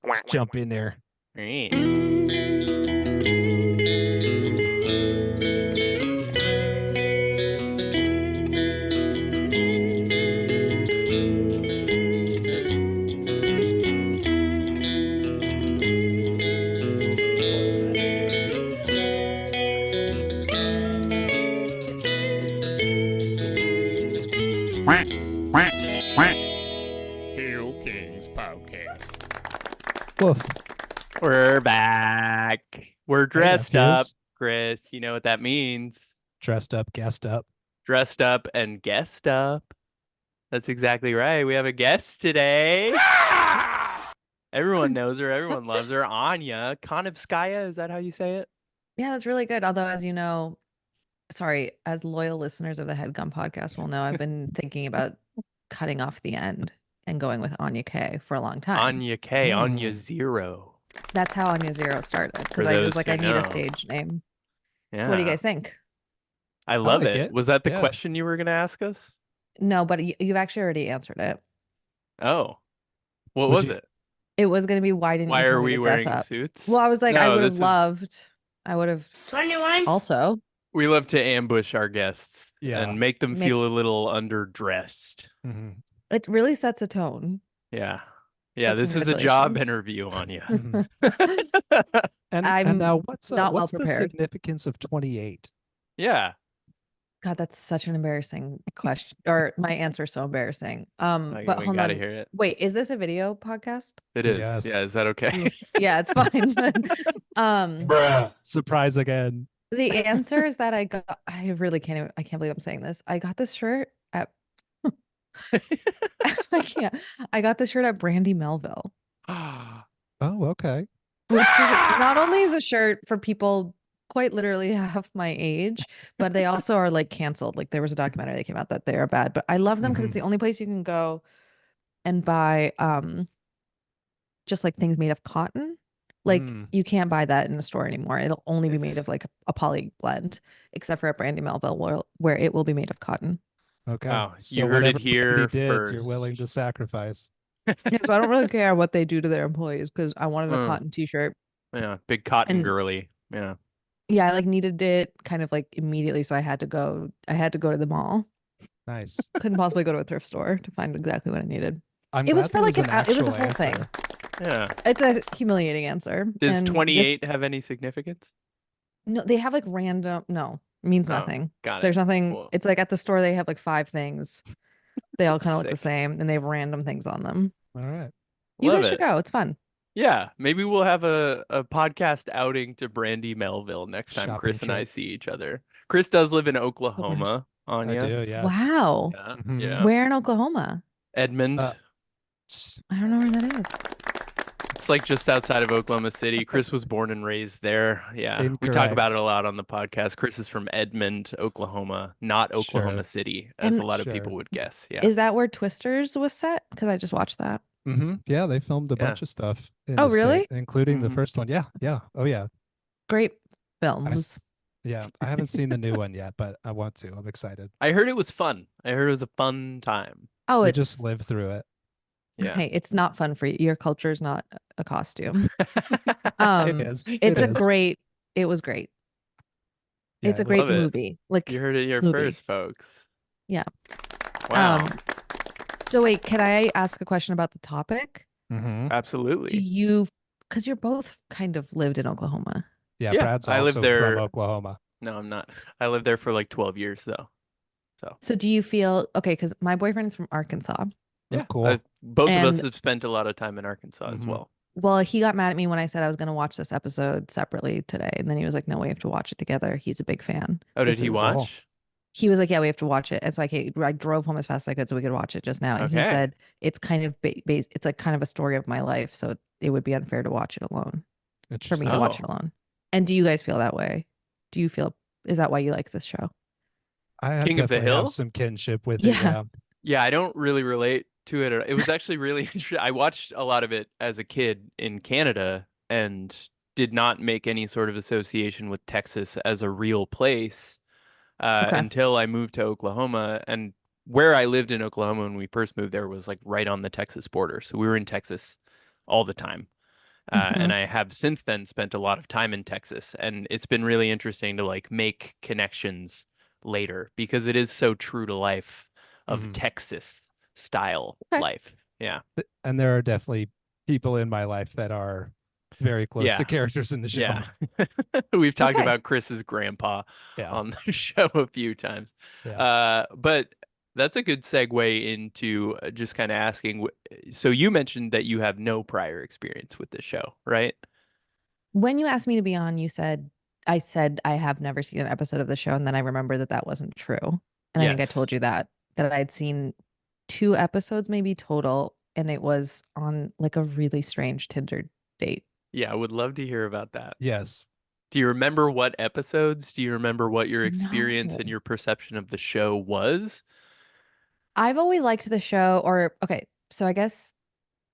Let's jump in there. Hill Kings Podcast. Woof. We're back. We're dressed up, nephews. Chris. You know what that means. Dressed up, guessed up. Dressed up and guessed up. That's exactly right. We have a guest today. Everyone knows her. Everyone loves her. Anya Kanevskaya. Is that how you say it? Yeah, that's really good. Although, as you know, as loyal listeners of the Headgum podcast will know, I've been thinking about cutting off the end and going with Anya K for a long time. Anya K. Anya Zero. That's how Anya Zero started, because For I those was like, who I need know. a stage name. Yeah. So what do you guys think? I love like it. it. Was that the Yeah. question you were going to ask us? No, but you've actually already answered it. Oh. What Would was you- it? It was going to be, why didn't Why you tell are me we to dress wearing up? suits? Well, I was like, I No, would have this is- loved. I would have 21. also. We love to ambush our guests Yeah. and make them feel a little underdressed. Mhm. It really sets a tone. Yeah. Yeah, So this is a job congratulations. interview, Anya. Mhm. And I'm now what's not well what's the prepared. significance of 28? Yeah. God, that's such an embarrassing question. Or my answer is so embarrassing. But We hold gotta on. hear it. Wait, is this a video podcast? It is. Yes. Yeah, is that okay? Yeah, it's fine. Bruh. Surprise again. The answer is that I can't believe I'm saying this. I got this shirt at I can't. I got this shirt at Brandy Melville, Oh, okay. which is not only is a shirt for people quite literally half my age, but they also are like canceled. Like there was a documentary that came out that they are bad, but I love them because it's the only place you can go and buy just like things made of cotton. Like you can't buy that in a store anymore. It'll only be made of like a poly blend, except for at Brandy Melville where it will be made of cotton. Okay. Wow, So you heard it whatever here Brandy did, first. you're willing to sacrifice. Yeah, so I don't really care what they do to their employees because I wanted a cotton t-shirt. Yeah, big cotton And- girly. Yeah. Yeah, I like needed it kind of like immediately, so I had to go to the mall. Nice. Couldn't possibly go to a thrift store to find exactly what I needed. I'm It was glad for there like an it was a actual whole thing. answer. Yeah. It's a humiliating answer. Does And 28 have any significance? no, they have like random. No, it means Oh, nothing. got it. There's nothing. Cool. It's like at the store they have like 5 things. They all kind of look the Sick. same, and they have random things on them. All right. You Love guys should it. go. It's fun. Yeah, maybe we'll have a podcast outing to Brandy Melville next time Shopping Chris and I trip. see each other. Chris does live in Oklahoma, Anya. I do, yes. Wow. Yeah, Mhm. yeah. Where in Oklahoma? Edmond. I don't know where that is. It's like just outside of Oklahoma City. Chris was born and raised there. Yeah, we talk about Incorrect. it a lot on the podcast. Chris is from Edmond, Oklahoma, not Oklahoma Sure. City, as a And- lot of Sure. people would guess. Yeah. Is that where Twisters was set? Because I just watched that. Yeah, they filmed a Yeah. bunch of stuff. In Oh, the state, really? including the Mhm. first one. Yeah, yeah. Oh, yeah. Great films. Yeah. I haven't seen the new one yet, but I want to. I'm excited. I heard it was fun. I heard it was a fun time. Oh, We it's just live through it. Yeah. Hey, it's not fun for you. Your culture is not a costume. Um, It is. It's It a is. great. It was great. Yeah, It's a it great Love it. movie. Like You heard it here movie. first, folks. Yeah. Wow. So wait, can I ask a question about the topic? Mhm. Absolutely. Do you? Because you're both kind of lived in Oklahoma. Yeah, Yeah, Brad's I live also there- from Oklahoma. No, I'm not. I lived there for like 12 years though. So do you feel okay? Because my boyfriend is from Arkansas. Oh, cool. Both of us And- have spent a lot of time in Arkansas as Mhm. well. Well, he got mad at me when I said I was going to watch this episode separately today, and then he was like, "No, we have to watch it together." He's a big fan. Oh, did This he is- watch? He was like, "Yeah, we have to watch it." And so I drove home as fast as I could so we could watch it just now. And he Okay. said it's kind of it's like kind of a story of my life, so it would be unfair to watch it alone for me Interesting. to watch Oh. it alone. And do you guys feel that way? Do you feel is that why you like this show? I King of the definitely Hill? have some kinship with it. Yeah. Yeah. Yeah, I don't really relate to it. It was actually really interesting. I watched a lot of it as a kid in Canada and did not make any sort of association with Texas as a real place Okay. until I moved to Oklahoma. And where I lived in Oklahoma when we first moved there was like right on the Texas border. So we were in Texas all the time. And I have since then spent a lot of time in Texas, and it's been really interesting to like make connections later because it is so true to life of Texas style Okay. life. Yeah. And there are definitely people in my life that are very close Yeah. to characters in the show. Yeah. We've talked Okay. about Chris's grandpa Yeah. on the show a few times. Yeah. But that's a good segue into just kind of asking. So you mentioned that you have no prior experience with this show, right? When you asked me to be on, I said I have never seen an episode of the show, and then I remember that that wasn't true. And I think I Yes. told you that I'd seen 2 episodes maybe total, and it was on like a really strange Tinder date. Yeah, I would love to hear about that. Yes. Do you remember what episodes? Do you remember what your experience and No. your perception of the show was? I've always liked the show, or okay, so I guess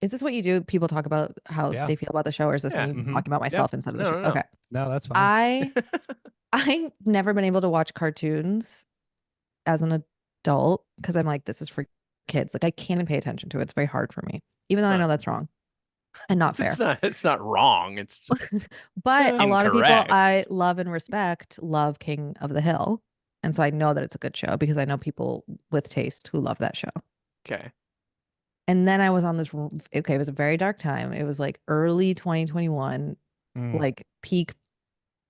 is this what you do? People talk about how Yeah. they feel about the show, or is this Yeah. me Mhm. talking about myself instead of the No, show? no, no. Okay. No, that's fine. I've never been able to watch cartoons as an adult because I'm like, this is for kids. Like I can't even pay attention to it. It's very hard for me, even though I Huh. know that's wrong and not fair. It's not wrong. It's just But a lot of people incorrect. I love and respect love King of the Hill. And so I know that it's a good show because I know people with taste who love that show. okay. And then I was on this, okay, it was a very dark time. It was like early 2021, Mm. like peak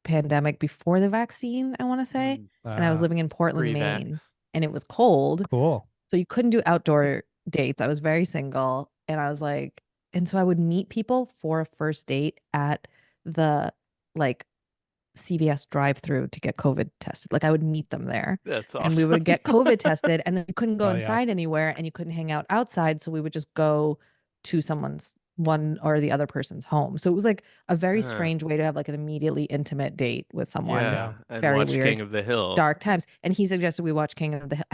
pandemic before the vaccine, I want to say. And I was living in Portland, Maine, Pre-vax. and it was cold. Cool. So you couldn't do outdoor dates. I was very single. And I was like, and so I would meet people for a first date at the like CVS drive-through to get COVID tested. Like I would meet them there. That's And we awesome. would get COVID tested, and then you couldn't go Oh, yeah. inside anywhere, and you couldn't hang out outside. So we would just go to someone's one or the other person's home. So it was like a very Huh. strange way to have like an immediately intimate date with someone. Yeah, and Very watch weird. King of the Hill. Dark times. And he suggested we watch King of the Hill.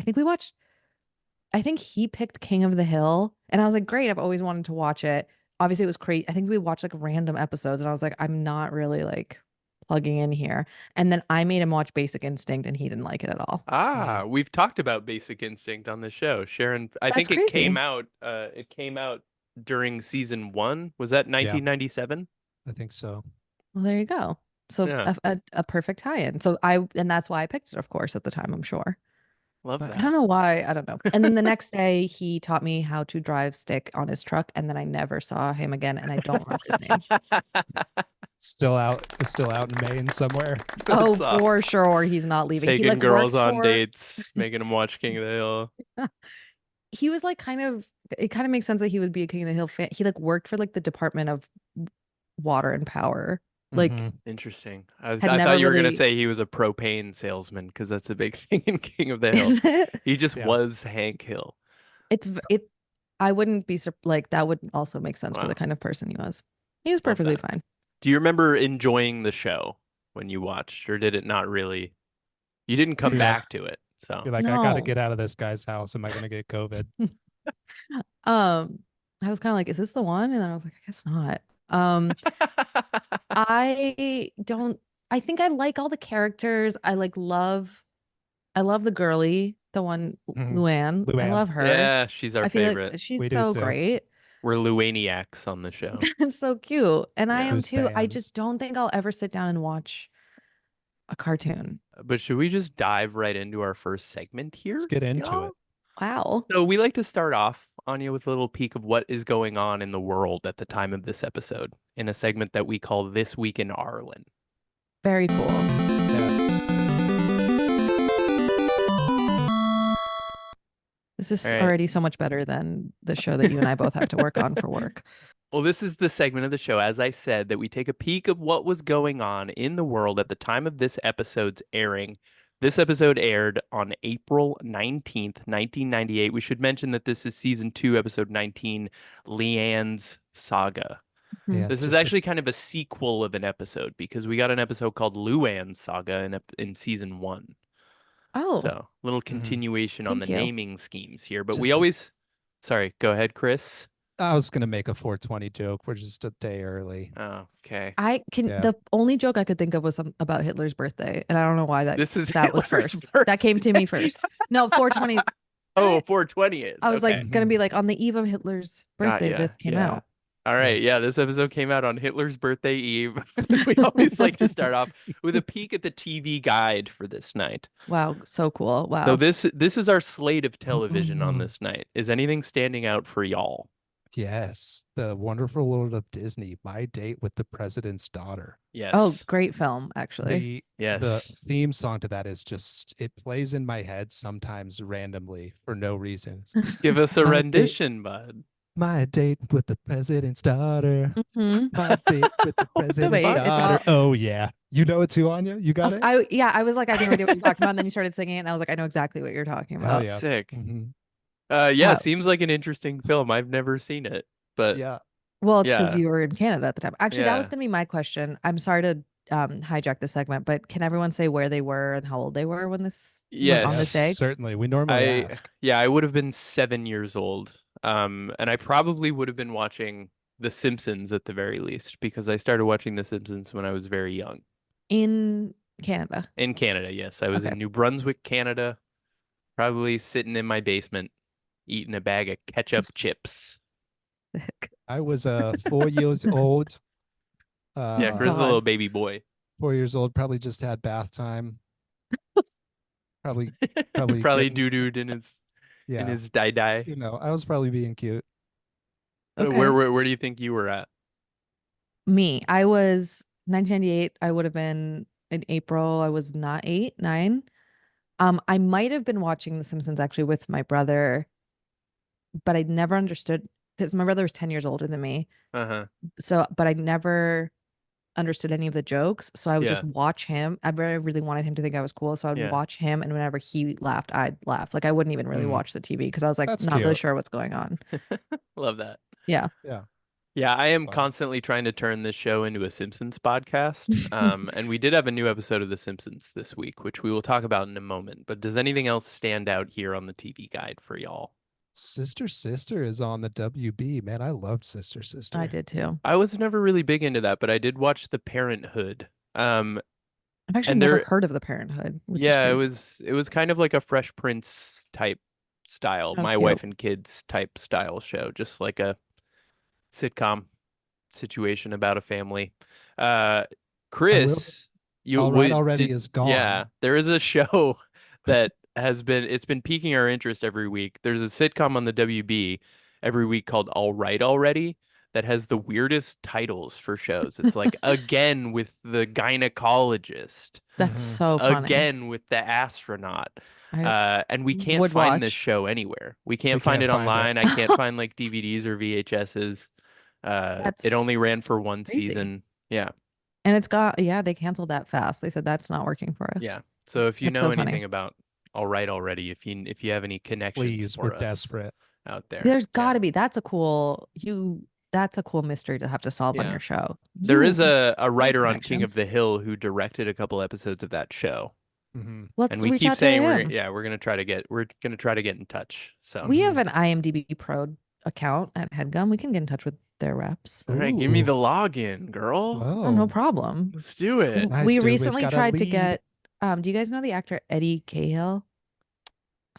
I think he picked King of the Hill, and I was like, great, I've always wanted to watch it. Obviously it was crazy. I think we watched like random episodes, and I was like, I'm not really like plugging in here. And then I made him watch Basic Instinct, and he didn't like it at all. We've talked about Basic Instinct on the show. Sharon, I That's think it came crazy. out during season 1. Was that 1997? I think so. Well, there you go. So Yeah. a perfect tie-in. So and that's why I picked it, of course, at the time, I'm sure. Love Nice. I don't know why. I don't know. And then the next day he taught me how to drive stick on his truck, and then I never saw him again, and I don't remember his name. It's still out in Maine somewhere. Oh, That's awesome. for sure he's not leaving. Taking He like girls worked on for, dates, making them watch King of the Hill. he was like it kind of makes sense that he would be a King of the Hill fan. He like worked for like the Department of Water and Power. Like Mhm. Interesting. I had thought never you were gonna really- say he was a propane salesman because that's a big thing in King of the Hill. is it? He just Yeah. was Hank Hill. I wouldn't be like that would also make sense for Wow. the kind of person he was. He was Love perfectly that. fine. Do you remember enjoying the show when you watched, or did it not really? You didn't come Yeah. back to it, so. You're like, I gotta No. get out of this guy's house. Am I gonna get COVID? I was kind of like, is this the one? And then I was like, I guess not. I think I like all the characters. I love the girly, the one, Mhm. Luann. I Luann. love her. Yeah, she's our I feel favorite. like she's We do so too. great. We're Luaniacs on the show. It's so cute. And I Yeah. am Who too. I stands? just don't think I'll ever sit down and watch a cartoon. But should we just dive right into our first segment here? Let's get into y'all? it. Wow. So we like to start off, Anya, with a little peek of what is going on in the world at the time of this episode in a segment that we call This Week in Arland. Very cool. Yes. This is All right. already so much better than the show that you and I both have to work on for work. Well, this is the segment of the show, as I said, that we take a peek of what was going on in the world at the time of this episode's airing. This episode aired on April 19th, 1998. We should mention that this is season 2, episode 19, Leanne's Saga. Yeah, This is just a- actually kind of a sequel of an episode because we got an episode called Luann's Saga in season 1. Oh, So, a little continuation on Thank the you. naming schemes here. But Just we a- always. Sorry, go ahead, Chris. I was gonna make a 420 joke. We're just a day early. Oh, okay. Yeah. the only joke I could think of was about Hitler's birthday, and I don't know why that This is that was Hitler's first. That came to me first. No, 420. Oh, 420 is. I was okay. like gonna be like on the eve of Hitler's Got birthday. ya, This came yeah. out. All right, yeah, Yes. this episode came out on Hitler's birthday eve. We always like to start off with a peek at the TV guide for this night. Wow, so cool. So Wow. this is our slate of television on Ooh. this night. Is anything standing out for y'all? Yes, The Wonderful World of Disney, My Date with the President's Daughter. Oh, Yes. great film, actually. The Yes. theme song to that is just it plays in my head sometimes randomly for no reason. It's Give us a My date- rendition, bud. My date with the president's daughter. Mhm. My date with the president's Wait, it's daughter. all- Oh yeah. You know it too, Anya? You got it? I was like, I have no idea what you're talking about. And then you started singing it, and I was like, I know exactly what you're talking Hell about. yeah. Sick. Mhm. Yeah, Wow. seems like an interesting film. I've never seen it, but Yeah. Well, it's because yeah. you were in Canada at the time. Actually, that was Yeah. going to be my question. I'm sorry to hijack the segment, but can everyone say where they were and how old they were when this went on this day? Yes. Certainly. We normally ask. I would have been 7 years old. And I probably would have been watching The Simpsons at the very least because I started watching The Simpsons when I was very young. In Canada. In Canada, yes. I was Okay. in New Brunswick, Canada, probably sitting in my basement eating a bag of ketchup chips. I was 4 years old. Yeah, Uh, Chris is a little God. baby boy. 4 years old, probably just had bath time. Probably Probably getting- doo-dooed in yeah. his dye. You know, I was probably being cute. Okay. Where do you think you were at? Me, I was 1998. I would have been in April. I was not 8, 9. I might have been watching The Simpsons actually with my brother, but I never understood because my brother was 10 years older than me. Uh-huh. So, but I never understood any of the jokes. So I would just Yeah. watch him. I really wanted him to think I was cool. So I would Yeah. watch him. And whenever he laughed, I'd laugh. Like I wouldn't even really Mm. watch the TV because I was like, That's not really cute. sure what's going on. Love that. Yeah. Yeah. Yeah, I am fun. constantly trying to turn this show into a Simpsons podcast. And we did have a new episode of The Simpsons this week, which we will talk about in a moment. But does anything else stand out here on the TV guide for y'all? Sister Sister is on the WB. Man, I loved Sister Sister. I did too. I was never really big into that, but I did watch The Parenthood. I've actually And never there- heard of The Parenthood. Which Yeah, is it was kind of like a Fresh Prince type style, Oh, My cute. Wife and Kids type style show, just like a sitcom situation about a family. Chris, All Right Already is gone. Yeah, there is a show that it's been piquing our interest every week. There's a sitcom on the WB every week called All Right Already that has the weirdest titles for shows. It's like again with the gynecologist, That's Mhm. so funny. again with the astronaut. I And we can't would find this watch. show anywhere. We can't find can't it find it. online. I can't find like DVDs or VHSs. It That's only ran for one crazy. season. Yeah. And it's got, yeah, they canceled that fast. They said that's not working for us. Yeah. So if you That's know so anything funny. about All Right Already, if you have any connections Please, for we're us desperate. out there. There's yeah. got to be. That's a cool mystery to have to solve on Yeah. your show. There is You- a writer on King of connections. the Hill who directed a couple episodes of that show. Hmm. Let's And we reach keep out to saying him. we're gonna try to get in touch. So We have an IMDb Pro account at HeadGum. We can get in touch with their reps. all right, give me Ooh. the login, girl. Whoa. Oh, no problem. Let's do it. Nice, We dude. We've recently got a tried to lead. get. Do you guys know the actor Eddie Cahill?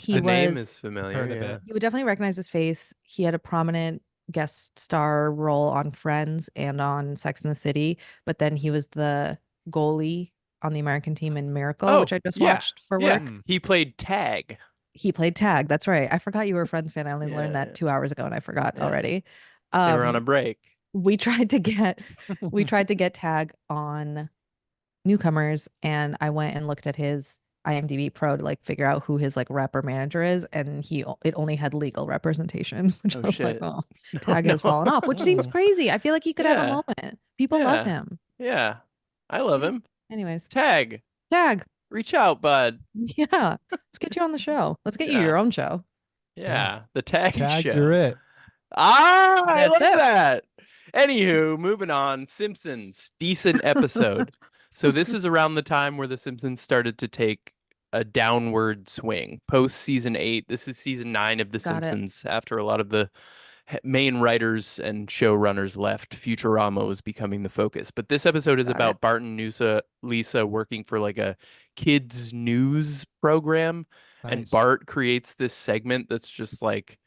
The name is familiar. heard of Yeah. it. You would definitely recognize his face. He had a prominent guest star role on Friends and on Sex and the City, but then he was the goalie on the American team in Miracle, which I just yeah, watched for yeah. work. He played tag. He played tag. That's right. I forgot you were a Friends fan. I only learned Yeah. that 2 hours ago and I forgot Yeah. already. They were on a break. We tried to get tag on newcomers, and I went and looked at his IMDb Pro to like figure out who his like rep or manager is, and it only had legal representation, which Oh, I was shit. like, oh, tag has fallen off, which seems Oh. crazy. I feel like he could have a Yeah. moment. People love Yeah. him. Yeah. I love Yeah. him. Anyways, Tag. tag. Reach out, bud. Yeah, let's get you on the show. Let's get you Yeah. your own show. Yeah. The tag, Tag, show. you're it. Ah, I That's love it. that. Anywho, moving on. Simpsons, decent episode. So this is around the time where The Simpsons started to take a downward swing. Post season 8, this is season 9 of The Got it. Simpsons. After a lot of the main writers and showrunners left, Futurama was becoming the focus. But this episode is Got about it. Bart and Lisa working for like a kids news program. And Nice. Bart creates this segment that's just like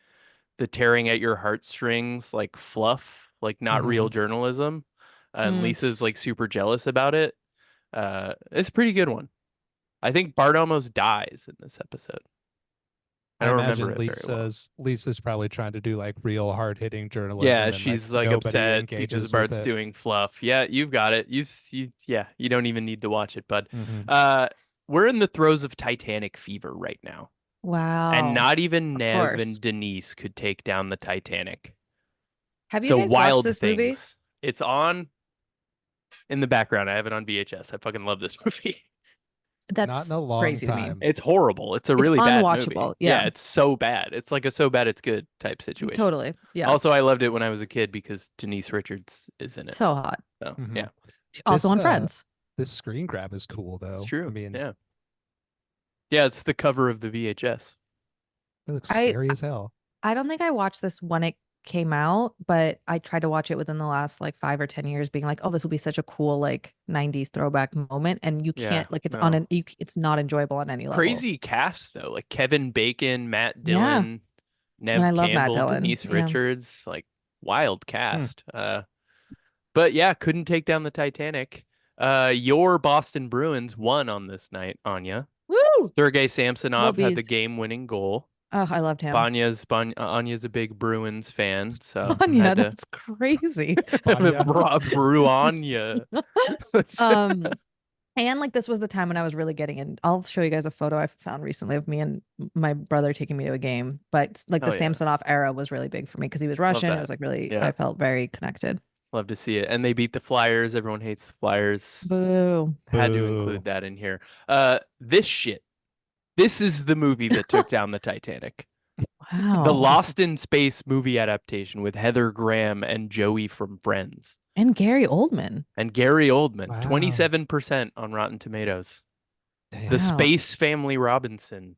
the tearing at your heartstrings, like fluff like not real Mhm. journalism. And Mm. Lisa's like super jealous about it. It's a pretty good one. I think Bart almost dies in this episode. I I don't remember imagine it very well. Lisa's probably trying to do like real hard hitting journalism, Yeah, and like she's like nobody upset because engages with Bart's it. doing fluff. Yeah, you've got it. Yeah, you don't even need to watch it, bud. Mhm. We're in the throes of Titanic fever right now. And Wow. not even Of Nev course. and Denise could take down the Titanic. Have you So guys watched Wild this movie? Things. It's on in the background. I have it on VHS. I fucking love this movie. Not in That's a long crazy to me. time. It's horrible. It's a It's really bad movie. unwatchable. Yeah, Yeah. it's so bad. It's like a so bad it's good type situation. Totally. Yeah. Also, I loved it when I was a kid because Denise Richards is in it. So hot. So Mhm. yeah, Also This, on Friends. This screen grab is cool though. it's true. I mean, yeah, it's the cover of the VHS. it looks I scary as hell. I don't think I watched this when it came out, but I tried to watch it within the last like 5 or 10 years, being like, oh, this will be such a cool like 90s throwback moment. And you Yeah, can't like no. it's not enjoyable on any level. Crazy cast though, like Kevin Bacon, Matt Yeah. Dillon, Nev And I love Matt Campbell, Dillon. Denise Yeah. Richards, like wild cast. But yeah, couldn't take down the Titanic. Your Boston Bruins won on this night, Anya. Woo! Sergei Samsonov had the Bees. game-winning goal. Oh, I loved him. Anya's a big Bruins fan, so Anya, had to that's crazy. Brew Anya. And like this was the time when I was really getting in. I'll show you guys a photo I found recently of me and my brother taking me to a game. But like the Oh, yeah. Samsonov era was really big for me because he was Russian. It that. was like really, Yeah. I felt very connected. Love to see it. And they beat the Flyers. Everyone hates the Flyers. Boo. Had to Boo. include that in here. This shit. This is the movie that took down the Titanic. Wow. The Lost in Space movie adaptation with Heather Graham and Joey from Friends. And Gary Oldman. And Gary Oldman. Wow. 27% on Rotten Tomatoes. Damn. The Wow. Space Family Robinson.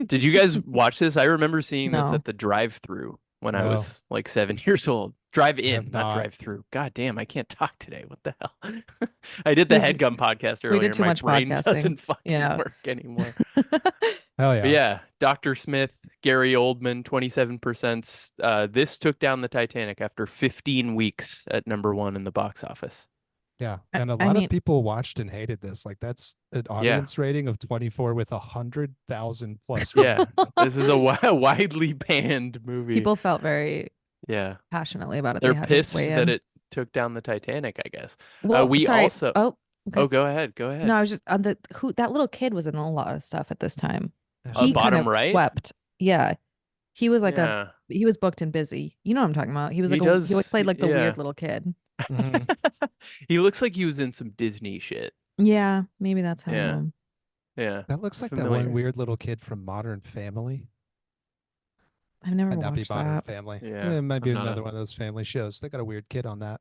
Did you guys watch this? I remember seeing this No. at the drive-through when I No. was like 7 years old. Drive-in, have not not. drive-through. God damn, I can't talk today. What the hell? I did the We- Headgum podcast earlier. we did too My much brain podcasting. doesn't fucking Yeah. work anymore. Hell yeah. But yeah, Dr. Smith, Gary Oldman, 27%. This took down the Titanic after 15 weeks at #1 in the box office. Yeah. I- And a I lot mean- of people watched and hated this. Like that's an audience rating of 24 with 100,000 plus. Yeah, ratings. this is a widely banned movie. People felt very yeah, passionately about it. they're They had pissed to weigh that in. it took down the Titanic, I guess. Well, we sorry. also. Oh, okay. Oh, go ahead. Go ahead. No, I was just on that little kid was in a lot of stuff at this time. Yeah. He Bottom kind of right? swept. Yeah. He was like Yeah. he was booked and busy. You know what I'm talking about. He was He like he does- played like the yeah. weird little kid. Mhm. He looks like he was in some Disney shit. Yeah, maybe that's how. Yeah. Yeah. That looks like that Familiar. one weird little kid from Modern Family. I've never Might not be watched Modern that. Family. Yeah, It might be I'm not another a- one of those family shows. They got a weird kid on that.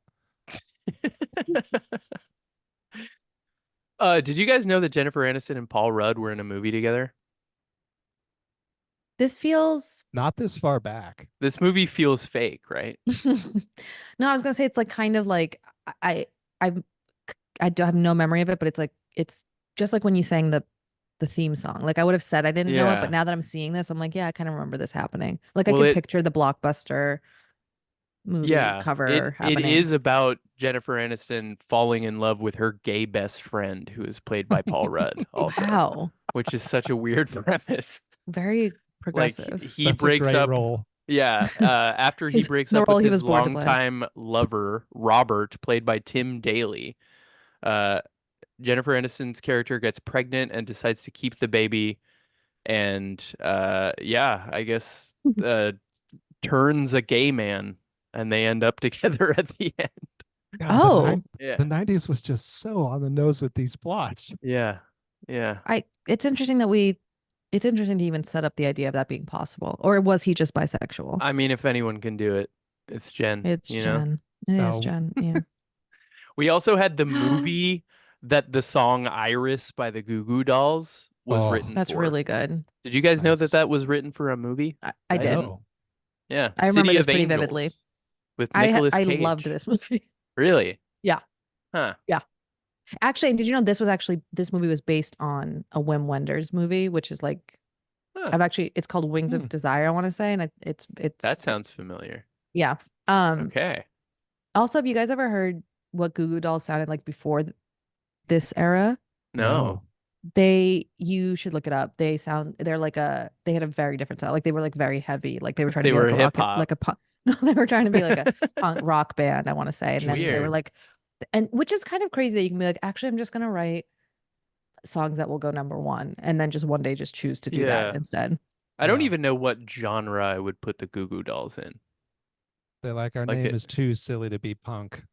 Did you guys know that Jennifer Aniston and Paul Rudd were in a movie together? This feels Not this far back. This movie feels fake, right? No, I was gonna say it's like kind of like I do have no memory of it, but it's just like when you sang the theme song. Like I would have said I didn't know it, Yeah. but now that I'm seeing this, I'm like, yeah, I kind of remember this happening. Like I Well, could it- picture the Blockbuster movie Yeah. cover It happening. is about Jennifer Aniston falling in love with her gay best friend, who is played by Paul Rudd, also, Wow, which is such a weird premise. very Like progressive. he That's breaks a great up. role. Yeah, after he His- breaks the up role with he his was born to play. longtime lover, Robert, played by Tim Daly, Jennifer Aniston's character gets pregnant and decides to keep the baby, and yeah, I guess turns a gay man, and they end up together at the end. God, Oh. Yeah, the 90s was just so on the nose with these plots. yeah. It's interesting it's interesting to even set up the idea of that being possible. Or was he just bisexual? I mean, if anyone can do it, it's Jen. It's you know. Jen. It is No. Jen. Yeah. We also had the movie that the song "Iris" by the Goo Goo Dolls was Oh. written That's for. really good. Did you guys know Nice. that that was written for a movie? I I did. didn't. Oh, Yeah, I remember City this of pretty Angels vividly. with I Nicolas Cage. loved this movie. Really? Yeah. Huh. Actually, did you know this movie was based on a Wim Wenders movie, which is like Huh. it's called Wings Hmm. of Desire, I want to say, and it's That sounds familiar. yeah. Okay. Also, have you guys ever heard what Goo Goo Dolls sounded like before this era? No. You should look it up. They had a very different sound. Like they were like very heavy. Like they were trying to They be like were a rock, hip-hop. like a punk. No, they were trying to be like a punk rock band, I want to say. And then they were Weird. like, and which is kind of crazy that you can be like, actually, I'm just gonna write songs that will go #1, and then just one day just choose to do Yeah. that instead. I don't Yeah. even know what genre I would put the Goo Goo Dolls in. They're like, our Like name it- is too silly to be punk.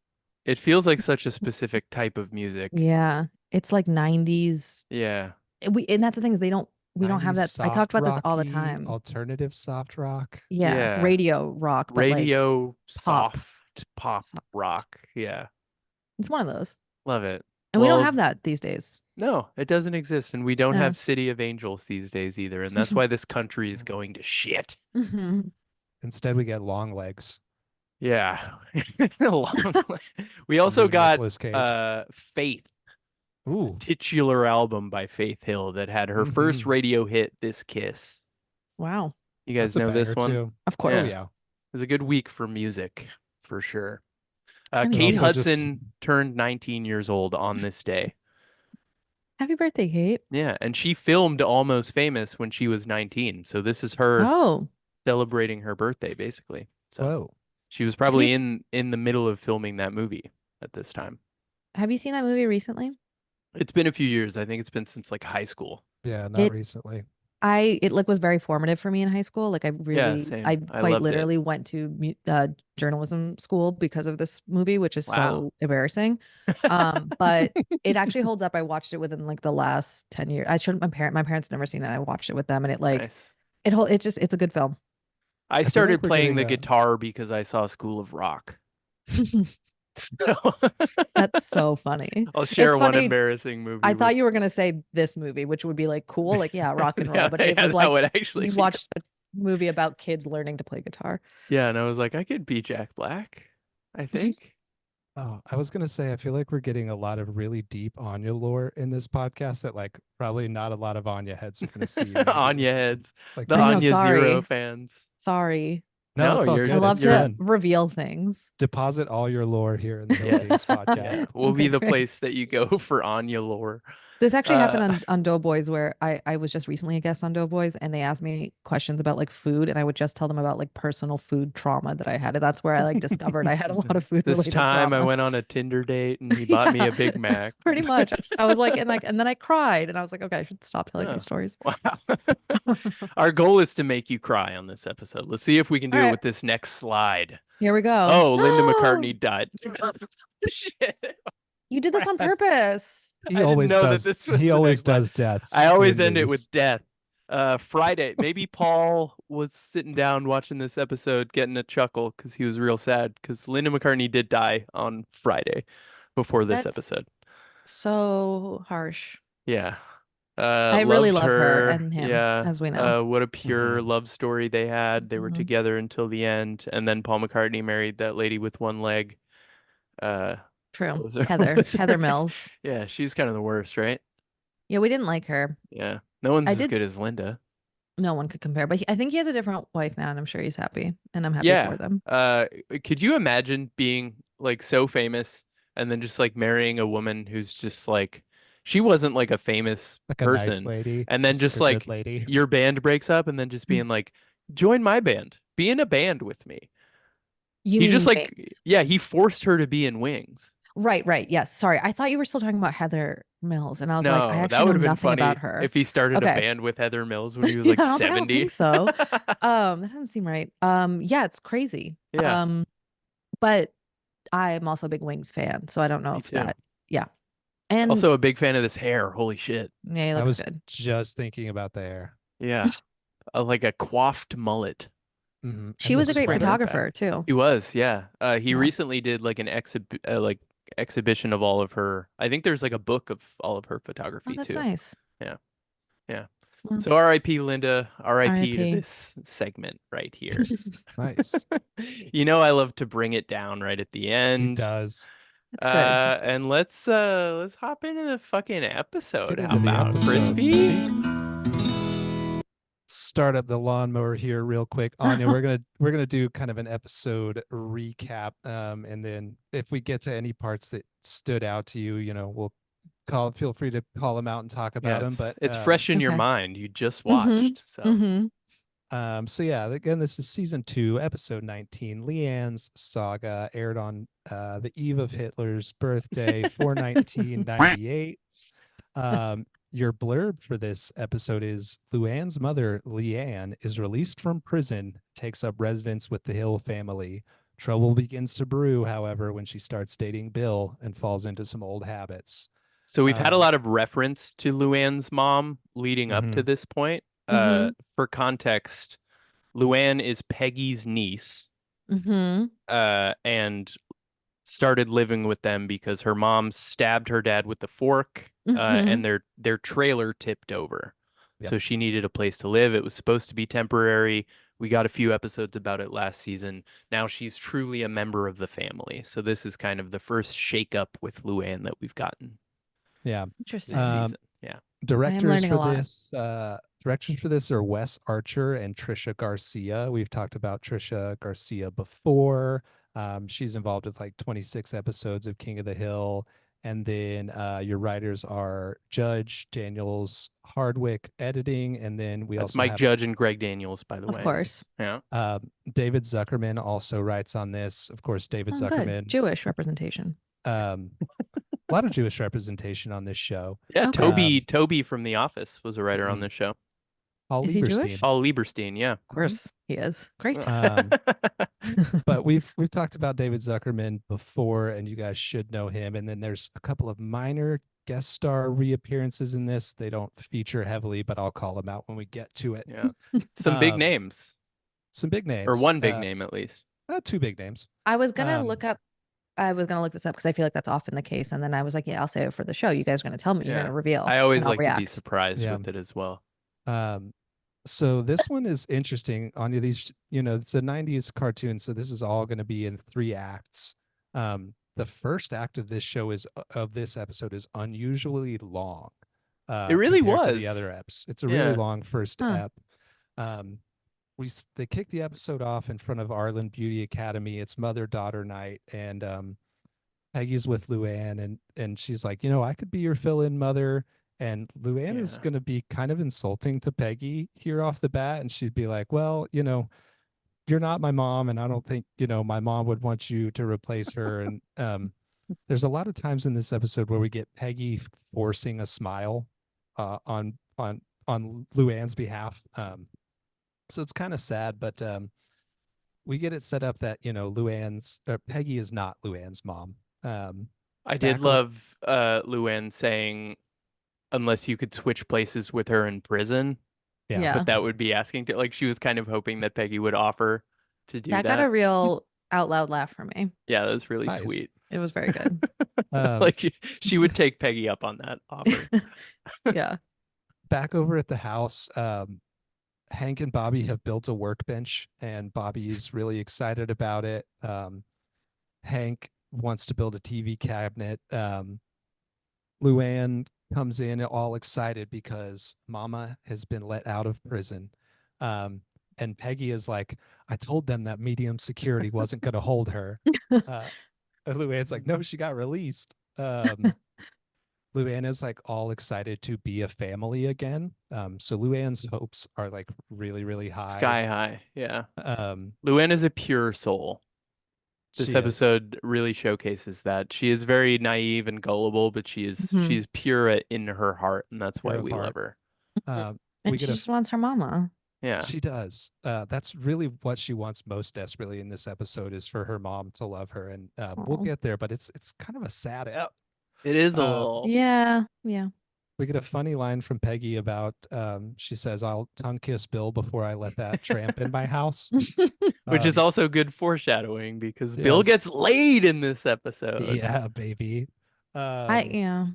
It feels like such a specific type of music. Yeah, it's like 90s. Yeah. And that's the thing is we don't have 90s that. I talk soft about this all the rocky, time. Alternative soft rock. Yeah, Yeah. radio rock, but like Radio pop. soft pop Soft. rock. Yeah. It's one of those. Love it. And we don't Well, have that these days. No, it doesn't exist. And we don't No. have City of Angels these days either. And that's why this country is going to shit. Instead, we get long legs. Yeah. We also new got Nicolas Cage. Faith, Ooh. titular album by Faith Hill that had her first Mhm. radio hit, This Kiss. Wow. You guys That's a know this banger, one? too. Of Oh, course. yeah. It was a good week for music, for sure. And Kate also just- Hudson turned 19 years old on this day. Happy birthday, Kate. Yeah, and she filmed Almost Famous when she was 19. So this is her Oh, celebrating her birthday, basically. So Whoa. she was probably in the middle of filming that movie at this time. have you seen that movie recently? It's been a few years. I think it's been since like high school. Yeah, not It- recently. It like was very formative for me in high school. Like I really, same. I I quite loved it. literally went to journalism school because of this movie, which is Wow. so embarrassing. But it actually holds up. I watched it within like the last 10 years. I showed my parents never seen it. I watched it with them, and it like Nice. it's a good film. I feel like started we're playing the getting a- guitar because I saw School of Rock. So That's so funny. I'll share It's one funny, embarrassing movie. I thought with- you were gonna say this movie, which would be like cool, like yeah, rock and roll. Yeah, But it yeah, was that like would actually you be- watched a movie about kids learning to play guitar. Yeah, and I was like, I could be Jack Black, I think. Oh, I was gonna say, I feel like we're getting a lot of really deep Anya lore in this podcast that like probably not a lot of Anya heads are gonna see. Anya heads, Like the I know, Anya Zero sorry. fans. Sorry. No, No, it's all you're- good. I love It's to fun. reveal things. Deposit all your lore here in the Hill Yes. Games Yeah, podcast. we'll be Okay, the great. place that you go for Anya lore. This actually happened Uh, on Doughboys, where I was just recently a guest on Doughboys, and they asked me questions about like food, and I would just tell them about like personal food trauma that I had. And that's where I like discovered I had a lot of food This related time I trauma. went on a Tinder date and he bought me Yeah, a Big Mac. Pretty much. I was like, and then I cried, and I was like, okay, I should stop telling Oh. these stories. Wow. Our goal is to make you cry on this episode. Let's see if we can do All it right. with this next slide. Here we go. Oh, Linda No! McCartney died. Shit. You did this on purpose. I He didn't always know that does. this was He the always next one. does deaths. I always in end it these. with death. Friday. Maybe Paul was sitting down watching this episode, getting a chuckle because he was real sad because Linda McCartney did die on Friday before this That's episode. So harsh. Yeah. I really loved love her and him, Yeah. as we know. What a pure Mhm. love story they had. They were Mhm. together until the end, and then Paul McCartney married that lady with one leg. What True. was her- Heather. what was her Heather name? Mills. Yeah, she's kind of the worst, right? Yeah, we didn't like her. Yeah. No one's I as did- good as Linda. No one could compare, but I think he has a different wife now, and I'm sure he's happy, and I'm happy Yeah. for them. Could you imagine being like so famous and then just like marrying a woman who's just like she wasn't like a famous Like a person, nice lady, and then just a good like lady. your band breaks up, and then just being like, join my band, be in a band with me. You He mean just like Wings. yeah, he forced her to be in Wings. Right. Yes. Sorry. I thought you were still talking about Heather Mills, and I was No, like, I that actually would know have been nothing funny about her. if he started a Okay. band with Heather Mills when he was Yeah, like I was like, I don't 70. think so. That doesn't seem right. Yeah, it's crazy. Yeah. But I'm also a big Wings fan, so I don't know Me if too. that. Yeah. And Also a big fan of this hair. Holy shit. yeah, he I looks was good. just thinking about the hair. Yeah. Like a coiffed mullet. Mhm. She And was the a great sweater. photographer too. He was, yeah. He Yeah. recently did like an exhibition of all of her. I think there's like a book of all of her Oh, photography that's too. nice. Yeah. Yeah. Well, So R.I.P. Linda. R.I.P. to R.I.P.. this segment right here. Nice. You know I love to bring it down right at the He end. does. That's good. And let's hop into the fucking episode. get How into the about episode. Crispy? start up the lawnmower here real quick. Anya, we're gonna do kind of an episode recap. And then if we get to any parts that stood out to you, we'll feel free to call them out and talk about them. But it's fresh in your Okay. mind. You just Mhm, watched. So mhm. So yeah, again, this is season 2, episode 19, Leanne's Saga, aired on the eve of Hitler's birthday, 4/19/98. Your blurb for this episode is Luann's mother, Leanne, is released from prison, takes up residence with the Hill family. Trouble begins to brew, however, when she starts dating Bill and falls into some old habits. So we've had a Um, lot of reference to Luann's mom leading up to mhm. this point. Mhm. For context, Luann is Peggy's niece, Mhm. and started living with them because her mom stabbed her dad with the fork, and Mhm. their trailer tipped over. Yep. So she needed a place to live. It was supposed to be temporary. We got a few episodes about it last season. Now she's truly a member of the family. So this is kind of the first shakeup with Luann that we've gotten Yeah. this Interesting. season. Yeah. I am learning a lot. Directors for this are Wes Archer and Trisha Garcia. We've talked about Trisha Garcia before. She's involved with like 26 episodes of King of the Hill. And then your writers are Judge, Daniels, Hardwick, editing, and then we That's also Mike have Judge and Greg Daniels, by the Of way. course. Yeah. David Zuckerman also writes on this. Of course, David Oh, good. Zuckerman. Jewish representation. A lot of Jewish representation on this show. Yeah, Okay. Toby from The Office was a writer on Mhm. this show. Paul Is he Lieberstein. Jewish? Paul Lieberstein, yeah. Of course he is. Great. But we've talked about David Zuckerman before, and you guys should know him. And then there's a couple of minor guest star reappearances in this. They don't feature heavily, but I'll call them out when we get to it. Yeah. Some big names. Some big names. Or one big name, at least. 2 big names. I was gonna look this up because I feel like that's often the case. And then I was like, yeah, I'll say it for the show. You guys are gonna tell me. You're Yeah. gonna reveal. I always and I'll like to be react. surprised Yeah. with it as well. So this one is interesting. Anya, these, it's a 90s cartoon, so this is all going to be in 3 acts. The first act of this episode is unusually long. It really compared to was. the other eps. It's a really Yeah. long first Huh. ep. They kicked the episode off in front of Arland Beauty Academy. It's mother-daughter night, and Peggy's with Luann, and she's like, I could be your fill-in mother. And Luann is Yeah. going to be kind of insulting to Peggy here off the bat. And she'd be like, well, you're not my mom. And I don't think, my mom would want you to replace her. And there's a lot of times in this episode where we get Peggy forcing a smile on Luann's behalf. So it's kind of sad, but we get it set up that, Peggy is not Luann's mom. I did love Luann saying, unless you could switch places with her in prison. Yeah. But that would be asking to, like, she was kind of hoping that Peggy would offer to do that. That got a real out loud laugh from me. Yeah, that was really Nice. sweet. It was very good. Like she would take Peggy up on that offer. Yeah. Back over at the house, Hank and Bobby have built a workbench, and Bobby is really excited about it. Hank wants to build a TV cabinet. Luann comes in all excited because Mama has been let out of prison. And Peggy is like, I told them that medium security wasn't going to hold her. And Luann's like, no, she got released. Luann is like all excited to be a family again. So Luann's hopes are like really, really high. Sky high. Yeah. Um, Luann is a pure soul. This she is. episode really showcases that. She is very naive and gullible, but she's pure in her heart, and that's why Pure of we heart. love her. And we she get a just wants her mama. Yeah. She does. That's really what she wants most desperately in this episode, is for her mom to love her. And we'll Aw. get there, but it's kind of a sad ep. It is a little. Yeah. Yeah. We get a funny line from Peggy about, she says, I'll tongue kiss Bill before I let that tramp in my house. Which is also good foreshadowing because Bill yes. gets laid in this episode. Yeah, baby. Yeah.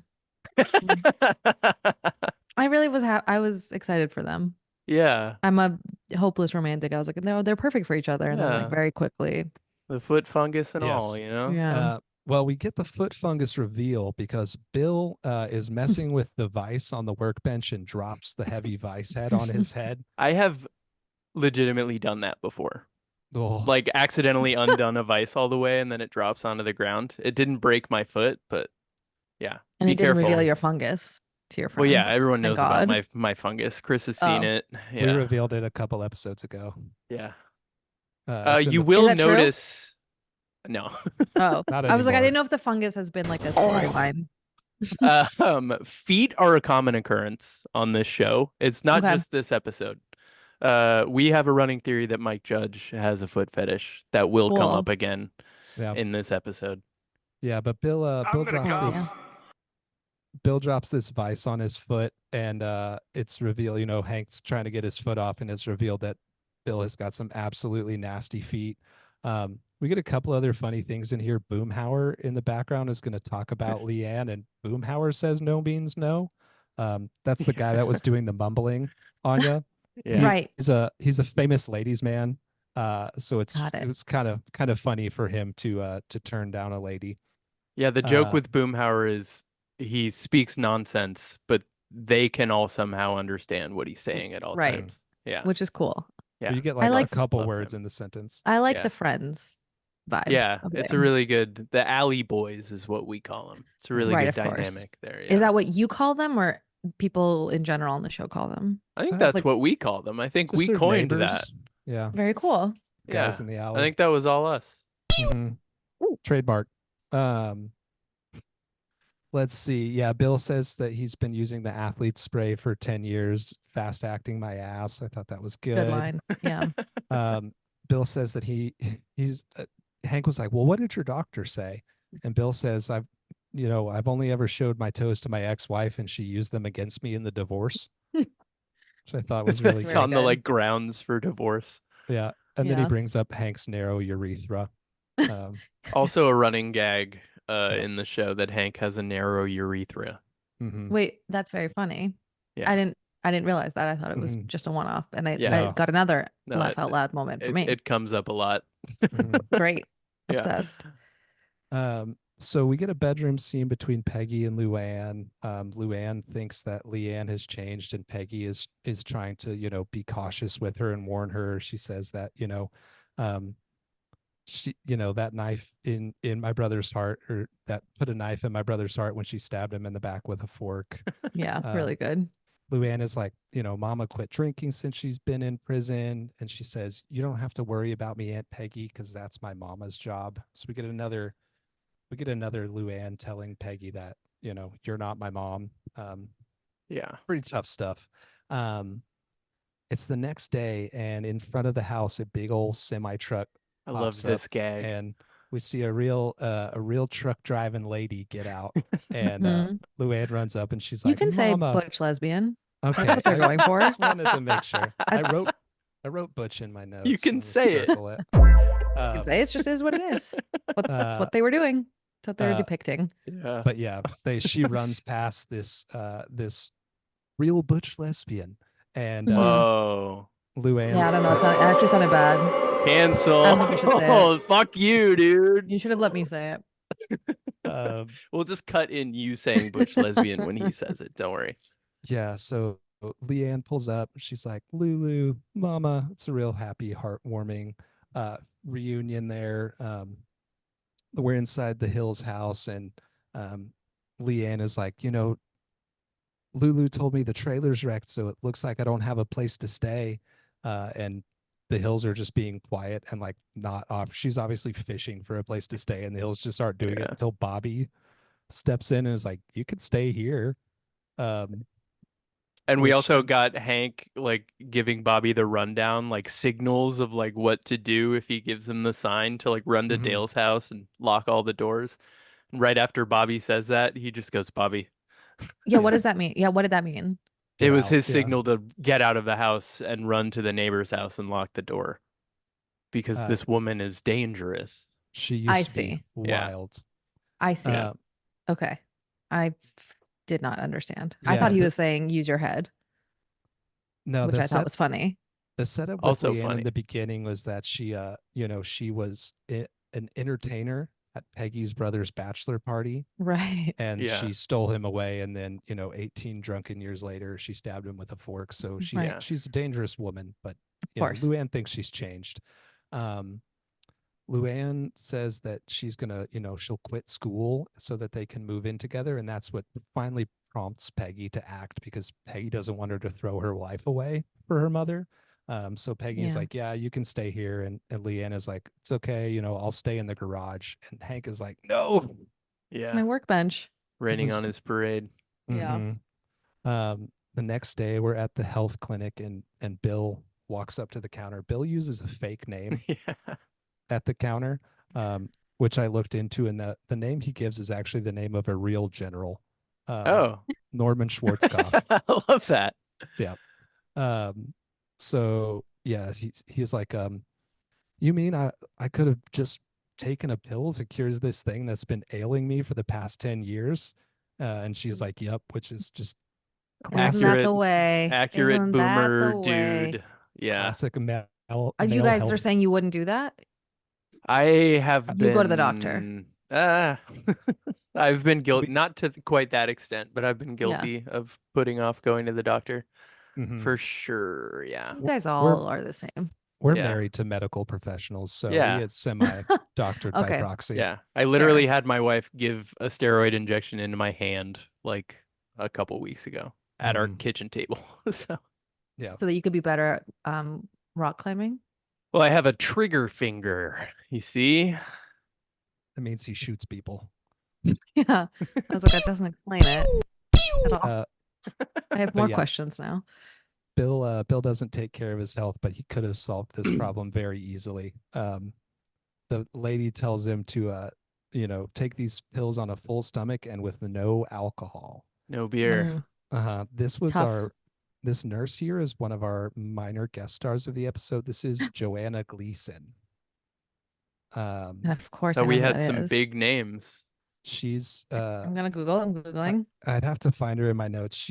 I really was I was excited for them. Yeah. I'm a hopeless romantic. I was like, no, they're perfect for each other. And then Yeah. like very quickly. The foot fungus and all, Yes. you know? Yeah. Well, we get the foot fungus reveal because Bill is messing with the vise on the workbench and drops the heavy vise head on his head. I have legitimately done that before. Oh, Like accidentally undone a vice all the way and then it drops onto the ground. It didn't break my foot, but yeah, And be it didn't careful. reveal your fungus to your Well, friends. yeah, everyone Thank knows about God. my fungus. Chris has seen Oh. it. we Yeah, revealed it a couple episodes ago. yeah. It's in You the Is will that true? notice. No. Oh, not I was like, I anymore. didn't know if the fungus has been like a storyline. Feet are a common occurrence on this show. It's not Okay. just this episode. We have a running theory that Mike Judge has a foot fetish that will come Cool. up again Yeah, in this episode. yeah, but Bill drops come. this. Bill drops this vice on his foot, and it's revealed. Hank's trying to get his foot off, and it's revealed that Bill has got some absolutely nasty feet. We get a couple other funny things in here. Boomhauer in the background is going to talk about Leanne, and Boomhauer says no means no. That's the guy that was doing the mumbling. Anya, Yeah. Right. he's a famous ladies man. So Got it it. was kind of funny for him to turn down a lady. Yeah, the joke Uh, with Boomhauer is he speaks nonsense, but they can all somehow understand what he's saying at all Right. times. Yeah. Which is cool. Yeah. You get I like a like- couple Love words him. in the sentence. I like Yeah. the friends vibe. Yeah, of it's it. a really good. The alley boys is what we call them. It's a really Right, good of course. dynamic there. Yeah. Is that what you call them, or people in general on the show call them? I think Uh, that's like- what we call them. I think Just we their coined that. neighbors. Yeah, Very cool. guys Yeah. in the I alley. think that was all us. Mhm. Ooh. Trademark. Let's see. Yeah, Bill says that he's been using the athlete spray for 10 years, fast acting my ass. I thought that was Good good. line. Yeah. Bill says that he's Hank was like, "Well, what did your doctor say?" And Bill says, I've only ever showed my toes to my ex-wife and she used them against me in the divorce." Which I thought was really It's Very on the good. like grounds for divorce. Yeah. And then he Yeah. brings up Hank's narrow urethra. Also a running gag Yeah. in the show that Hank has a narrow urethra. Mhm. Wait, that's very funny. Yeah. I didn't realize that. I thought it was Mhm. just a one-off, and I Yeah. got another No, laugh out loud moment for me. It comes up a lot. Mhm. Great. Yeah. Obsessed. So we get a bedroom scene between Peggy and Luann. Luann thinks that Leanne has changed, and Peggy is trying to be cautious with her and warn her. She says that she that knife in my brother's heart, or that put a knife in my brother's heart when she stabbed him in the back with a fork. Yeah, Um, really good. Luann is like, Mama quit drinking since she's been in prison, and she says, "You don't have to worry about me, Aunt Peggy, because that's my mama's job." So we get another Luann telling Peggy that you're not my mom. Yeah. Pretty tough stuff. It's the next day, and in front of the house, a big old semi truck I love pops this up, gag. and we see a real truck driving lady get out, and Mhm. Luann runs up, and she's You like, can say "Mama." butch lesbian. Okay, what they're going for. just wanted to make sure. I That's- wrote butch in my notes. You can Let me say it. circle it. You can say it's just is what it is. That's what they were doing. That's what they were depicting. Yeah. But yeah, she runs past this real butch lesbian, and Mhm. Whoa. Luann. Yeah, I don't know. It actually sounded bad. Cancel. I don't think we should say it. Oh, fuck you, dude. You should have let me say it. We'll just cut in you saying butch lesbian when he says it. Don't worry. Yeah, so Leanne pulls up. She's like, "Lulu, Mama." It's a real happy, heartwarming reunion there. We're inside the Hills house, and Leanne is like, "Lulu told me the trailer's wrecked, so it looks like I don't have a place to stay." And the Hills are just being quiet and like not off. She's obviously fishing for a place to stay, and the Hills just aren't doing it Yeah. until Bobby steps in and is like, "You could stay here." And we Which- also got Hank like giving Bobby the rundown, like signals of like what to do if he gives him the sign to like run to Mhm. Dale's house and lock all the doors. And right after Bobby says that, he just goes, "Bobby." Yeah, what does that mean? Yeah, what did that mean? It Get was out, his yeah. signal to get out of the house and run to the neighbor's house and lock the door. Because Uh, this woman is dangerous. She used I to be see. Yeah. wild. I see. Uh, Okay. I did not understand. I thought Yeah, he the- was saying use your head, No, which I thought was funny. the setup with Also Leanne funny. in the beginning was that she she was an entertainer at Peggy's brother's bachelor party, Right. and Yeah. she stole him away. And then, 18 drunken years later, she stabbed him with a fork. So Right. she's a dangerous woman, but Of course. Luann thinks she's changed. Luann says that she's gonna, she'll quit school so that they can move in together, and that's what finally prompts Peggy to act, because Peggy doesn't want her to throw her life away for her mother. So Peggy's Yeah. like, "Yeah, you can stay here," and Leanne is like, "It's okay, I'll stay in the garage." And Hank is like, "No." Yeah. My workbench. Raining was- on his parade. Yeah. The next day, we're at the health clinic, and Bill walks up to the counter. Bill uses a fake name Yeah. at the counter, which I looked into, and the name he gives is actually the name of a real general, Oh. Norman Schwarzkopf. I love that. Yeah. So yeah, he's like, you mean I could have just taken a pill to cure this thing that's been ailing me for the past 10 years? And she's like, yep, which is just Isn't that Accurate- the way? Accurate Isn't that boomer the way? dude. Yeah. classic male You male guys health. are saying you wouldn't do that? I have You been go to the doctor. I've been guilty, We- not to quite that extent, but I've been Yeah. guilty of putting off going to the doctor Mhm. for sure. Yeah. You guys all are the same. We're Yeah. married to medical professionals, so Yeah. we get semi-doctored by Okay. proxy. Yeah. I literally had my wife give a steroid injection into my hand like a couple weeks ago at our Mhm. kitchen table. So, Yeah. So that you could be better at rock climbing. well, I have a trigger finger, you see? That means he shoots people. Yeah. I was like, that doesn't explain it at all. Uh, I have but more yeah. questions now. Bill doesn't take care of his health, but he could have solved this problem very easily. The lady tells him to take these pills on a full stomach and with no alcohol. No beer. Mm, This tough. nurse here is one of our minor guest stars of the episode. This is Joanna Gleason. And of course, So I know we who had that some is. big names. She's I'm gonna Google. I'm googling. I'd have to find her in my notes.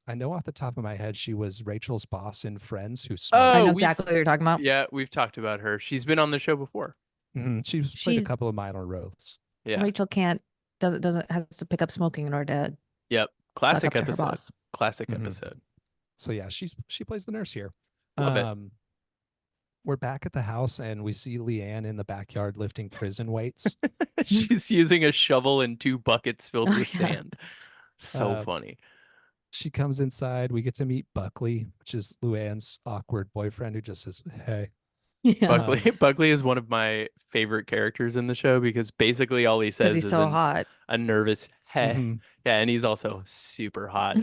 I know off the top of my head, she was Rachel's boss in Friends who smoked. I Oh, know we've- exactly what you're talking about. Yeah, we've talked about her. She's been on the show before. She's played a She's- couple of minor roles. Yeah. Rachel doesn't has to pick up smoking in order to Yep. suck Classic up to her episode. boss. Classic Mhm. episode. So yeah, she plays the nurse here. Love it. We're back at the house and we see Leanne in the backyard lifting prison weights. She's using a shovel and 2 buckets filled Oh, with yeah. sand. So funny. She comes inside. We get to meet Buckley, which is Luann's awkward boyfriend who just says, "Hey." Yeah. Buckley is one of my favorite characters in the show because basically all he Because says he's is so hot. a nervous hey. Mhm. Yeah, and he's also super hot.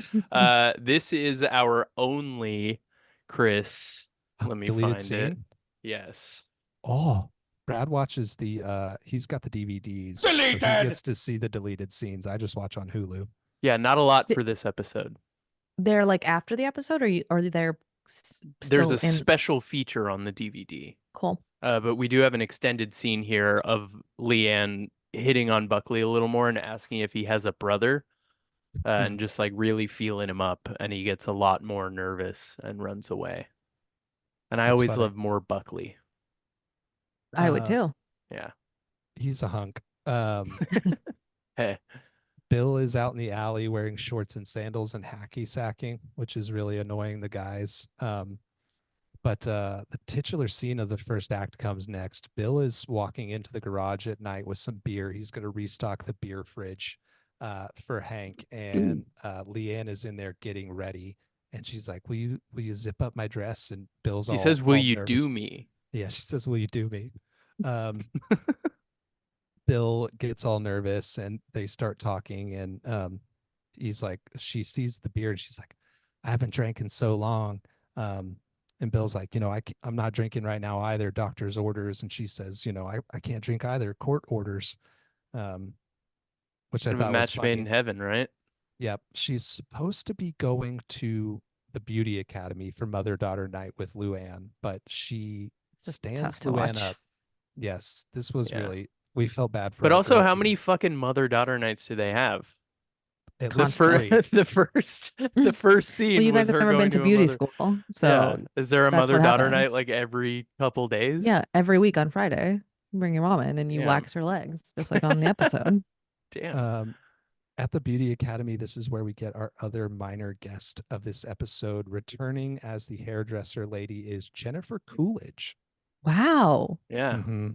This is our only Chris. Let me Deleted find it. scene. Yes. Oh, Brad watches he's got the DVDs. So he Deleted! gets to see the deleted scenes. I just watch on Hulu. Yeah, not a lot Di- for this episode. They're like after the episode, or they're There's still a in. special feature on the DVD. Cool. But we do have an extended scene here of Leanne hitting on Buckley a little more and asking if he has a brother, and just like really feeling him up, and he gets a lot more nervous and runs away. And I That's always funny. love more Buckley. I would Uh, too. Yeah. He's a hunk. Hey. Bill is out in the alley wearing shorts and sandals and hacky sacking, which is really annoying the guys. But the titular scene of the first act comes next. Bill is walking into the garage at night with some beer. He's going to restock the beer fridge for Hank, and Leanne is in there getting ready. And she's like, will you zip up my dress? And Bill's He all says, "Will all you nervous. do me?" Yeah, she says, "Will you do me?" Bill gets all nervous and they start talking, and he's like, she sees the beer and she's like, "I haven't drank in so long." And Bill's like, I'm not drinking right now either, doctor's orders. And she says, I can't drink either, court orders. Which I Bit of a thought was match made in funny. heaven, right? Yep. She's supposed to be going to the beauty academy for mother-daughter night with Luann, but she This is stands tough to Luann watch. up. Yes, this was Yeah. really, we felt bad for But our also, girl how here. many fucking mother-daughter nights do they have? At The, least Constantly. fir- three. the first scene Well, you was guys have her never going been to a beauty mother- school, Yeah. so Is there a that's what mother-daughter night happens. like every couple days? yeah, every week on Friday. Bring your mom in and you Damn. wax her legs, just like on the episode. Damn. At the Beauty Academy, this is where we get our other minor guest of this episode. Returning as the hairdresser lady is Jennifer Coolidge. Wow. Yeah. Mm-hmm.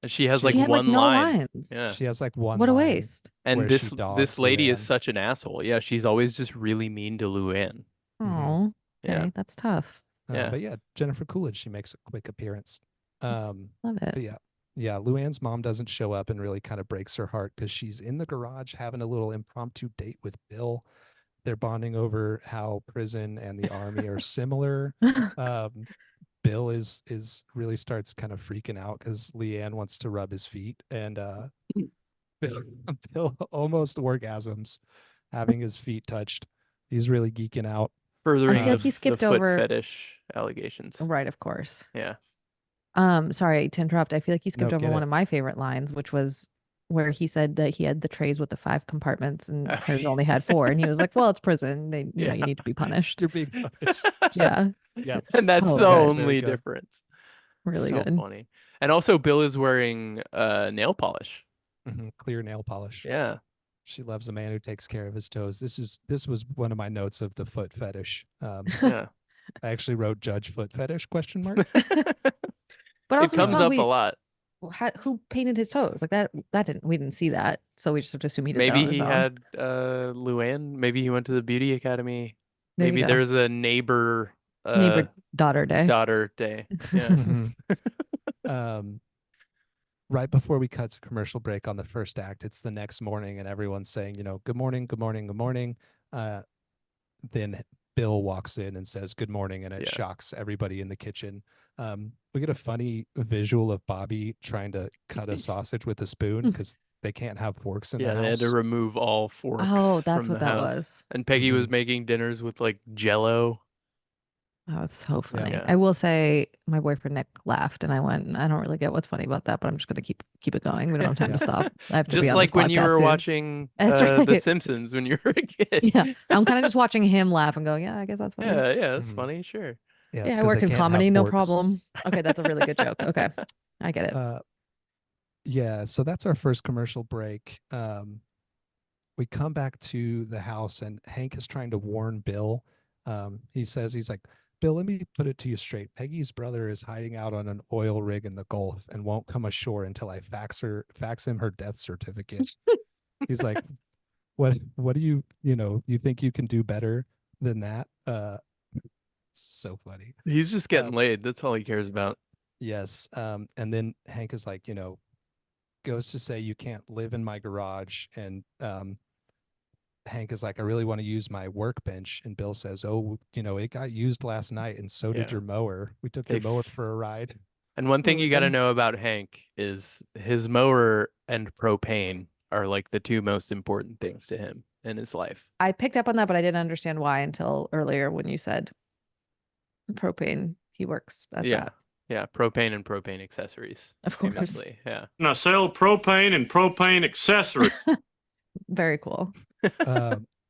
And she has She like She had like one no line. lines. Yeah. She has like one What a line waste. And where this she dogs this lady is Leanne. such an asshole. Yeah, she's always just really mean to Luann. Oh, Yeah. okay. That's tough. Yeah. But yeah, Jennifer Coolidge, she makes a quick appearance. Love it. But yeah, Luann's mom doesn't show up and really kind of breaks her heart because she's in the garage having a little impromptu date with Bill. They're bonding over how prison and the army are similar. Bill is really starts kind of freaking out because Leanne wants to rub his feet, and Bill almost orgasms having his feet touched. He's really geeking out. Furthering feel like the he skipped foot over- fetish allegations. Right, of course. Yeah. Sorry to interrupt. I feel like you skipped No, over get one it. of my favorite lines, which was where he said that he had the trays with the 5 compartments and hers only had 4. And he was like, well, it's prison. They, you know, you need to be punished. You're being punished. Yeah. Yeah. And that's So the good. only Very good. difference. Really So good. funny. And also Bill is wearing nail polish. Clear nail polish. Yeah. She loves a man who takes care of his toes. This was one of my notes of the foot fetish. Yeah. I actually wrote judge foot fetish ? But It also, comes up a lot. who painted his toes? Like that we didn't see that. So we just have to assume he did that Maybe on his he own. had Luann. Maybe he went to the beauty academy. There you Maybe go. there's a neighbor Neighbor daughter day. daughter day. Yeah. Right before we cut to commercial break on the first act, it's the next morning and everyone's saying, you know, good morning, good morning, good morning. Then Bill walks in and says good morning, and it Yeah. shocks everybody in the kitchen. We get a funny visual of Bobby trying to cut a sausage with a spoon because they can't have forks in Yeah, the they had house. to remove all forks Oh, that's from what the that house. was. And Peggy was Mhm. making dinners with like Jello. Oh, it's so funny. Yeah. I will say my boyfriend Nick laughed and I went, I don't really get what's funny about that, but I'm just gonna keep it going. We don't have time to stop. I have to be Just on like this when you podcast were soon. watching That's The right. Simpsons when you were a kid. Yeah. I'm kind of just watching him laugh and going, yeah, I guess that's funny. Yeah, that's Mhm. funny, sure. Yeah, it's Yeah, I 'cause work they in can't have comedy, no forks. problem. Okay, that's a really good joke. Okay. I get it. Yeah, so that's our first commercial break. We come back to the house and Hank is trying to warn Bill. He says, he's like, Bill, let me put it to you straight. Peggy's brother is hiding out on an oil rig in the Gulf and won't come ashore until I fax him her death certificate. He's like, what do you think you can do better than that? So funny. He's just getting laid. That's all he cares about. Yes. And then Hank is like, goes to say, you can't live in my garage. And Hank is like, I really want to use my workbench. And Bill says, oh, it got used last night. And so did Yeah. your mower. We took They your mower for a ride. And one thing Really you got to good. know about Hank is his mower and propane are like the 2 most important things to him in his life. I picked up on that, but I didn't understand why until earlier when you said propane. He works as Yeah. that. Yeah, propane and propane accessories. Of course. Famously. Yeah. And I sell propane and propane accessories. Very cool.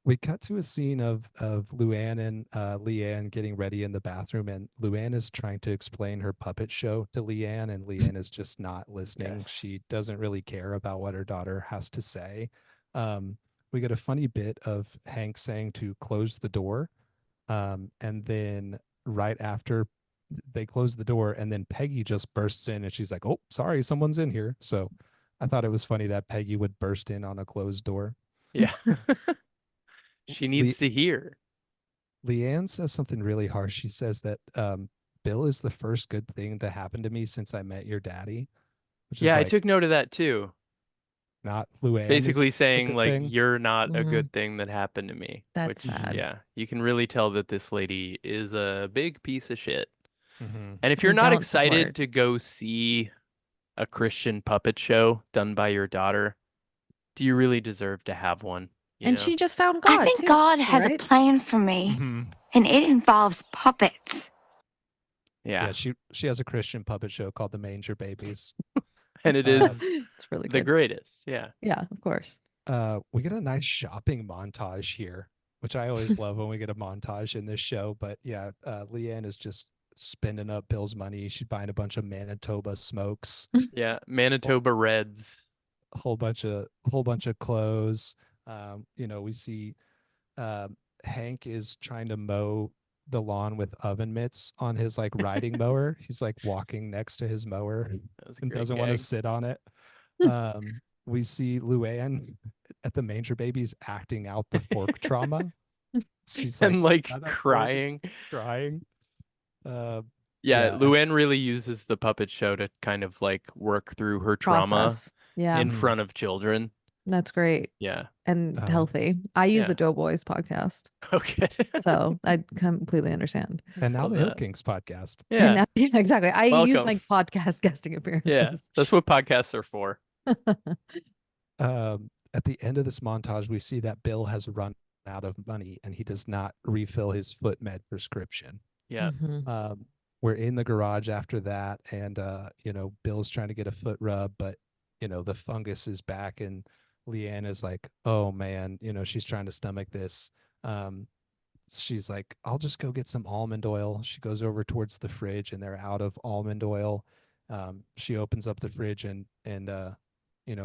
We cut to a scene of Luann and Leanne getting ready in the bathroom, and Luann is trying to explain her puppet show to Leanne, and Leanne is just not listening. Yes. She doesn't really care about what her daughter has to say. We get a funny bit of Hank saying to close the door, and then right after they close the door, and then Peggy just bursts in, and she's like, "Oh, sorry, someone's in here." So I thought it was funny that Peggy would burst in on a closed door. Yeah. She needs to hear. Leanne says something really harsh. She says that Bill is the first good thing to happen to me since I met your daddy. Which Yeah, is I like, took note of that too. not Luann. Basically is the saying good like thing. you're not a Mhm. good thing that happened to me. That's which, sad. Yeah, you can really tell that this lady is a big piece of shit. Mhm. And if you're And not don't excited support. to go see a Christian puppet show done by your daughter, do you really deserve to have one? You And know? she just found God. I think too, God has right? a plan for me, Mhm. and it involves puppets. Yeah. Yeah, she has a Christian puppet show called The Manger Babies. And it is It's really the good. greatest. Yeah. Yeah, of course. We get a nice shopping montage here, which I always love when we get a montage in this show. But yeah, Leanne is just spending up Bill's money. She's buying a bunch of Manitoba smokes, Yeah, Manitoba Reds. a whole bunch of clothes. We see Hank is trying to mow the lawn with oven mitts on his like riding mower. He's like walking next to his mower That was a and great doesn't want to gag. sit on it. We see Luann at the manger babies acting out the fork trauma. She's like And like "Got that fork," and crying. she's crying. Uh, Yeah, yeah. Luann really uses the puppet show to kind of like work through her trauma Process. Yeah, in Mhm. front of children. that's great Yeah. and Um, healthy. I use yeah. the Doughboys podcast, Okay. so I completely understand. And now Love the Hill that. Kings podcast. And Yeah. now, yeah, exactly. I use Welcome. my podcast guesting Yeah. appearances. That's what podcasts are for. At the end of this montage, we see that Bill has run out of money and he does not refill his foot med prescription. Yeah. Mhm. We're in the garage after that, and Bill's trying to get a foot rub, but the fungus is back, and Leanne is like, oh man, she's trying to stomach this. She's like, I'll just go get some almond oil. She goes over towards the fridge and they're out of almond oil. She opens up the fridge and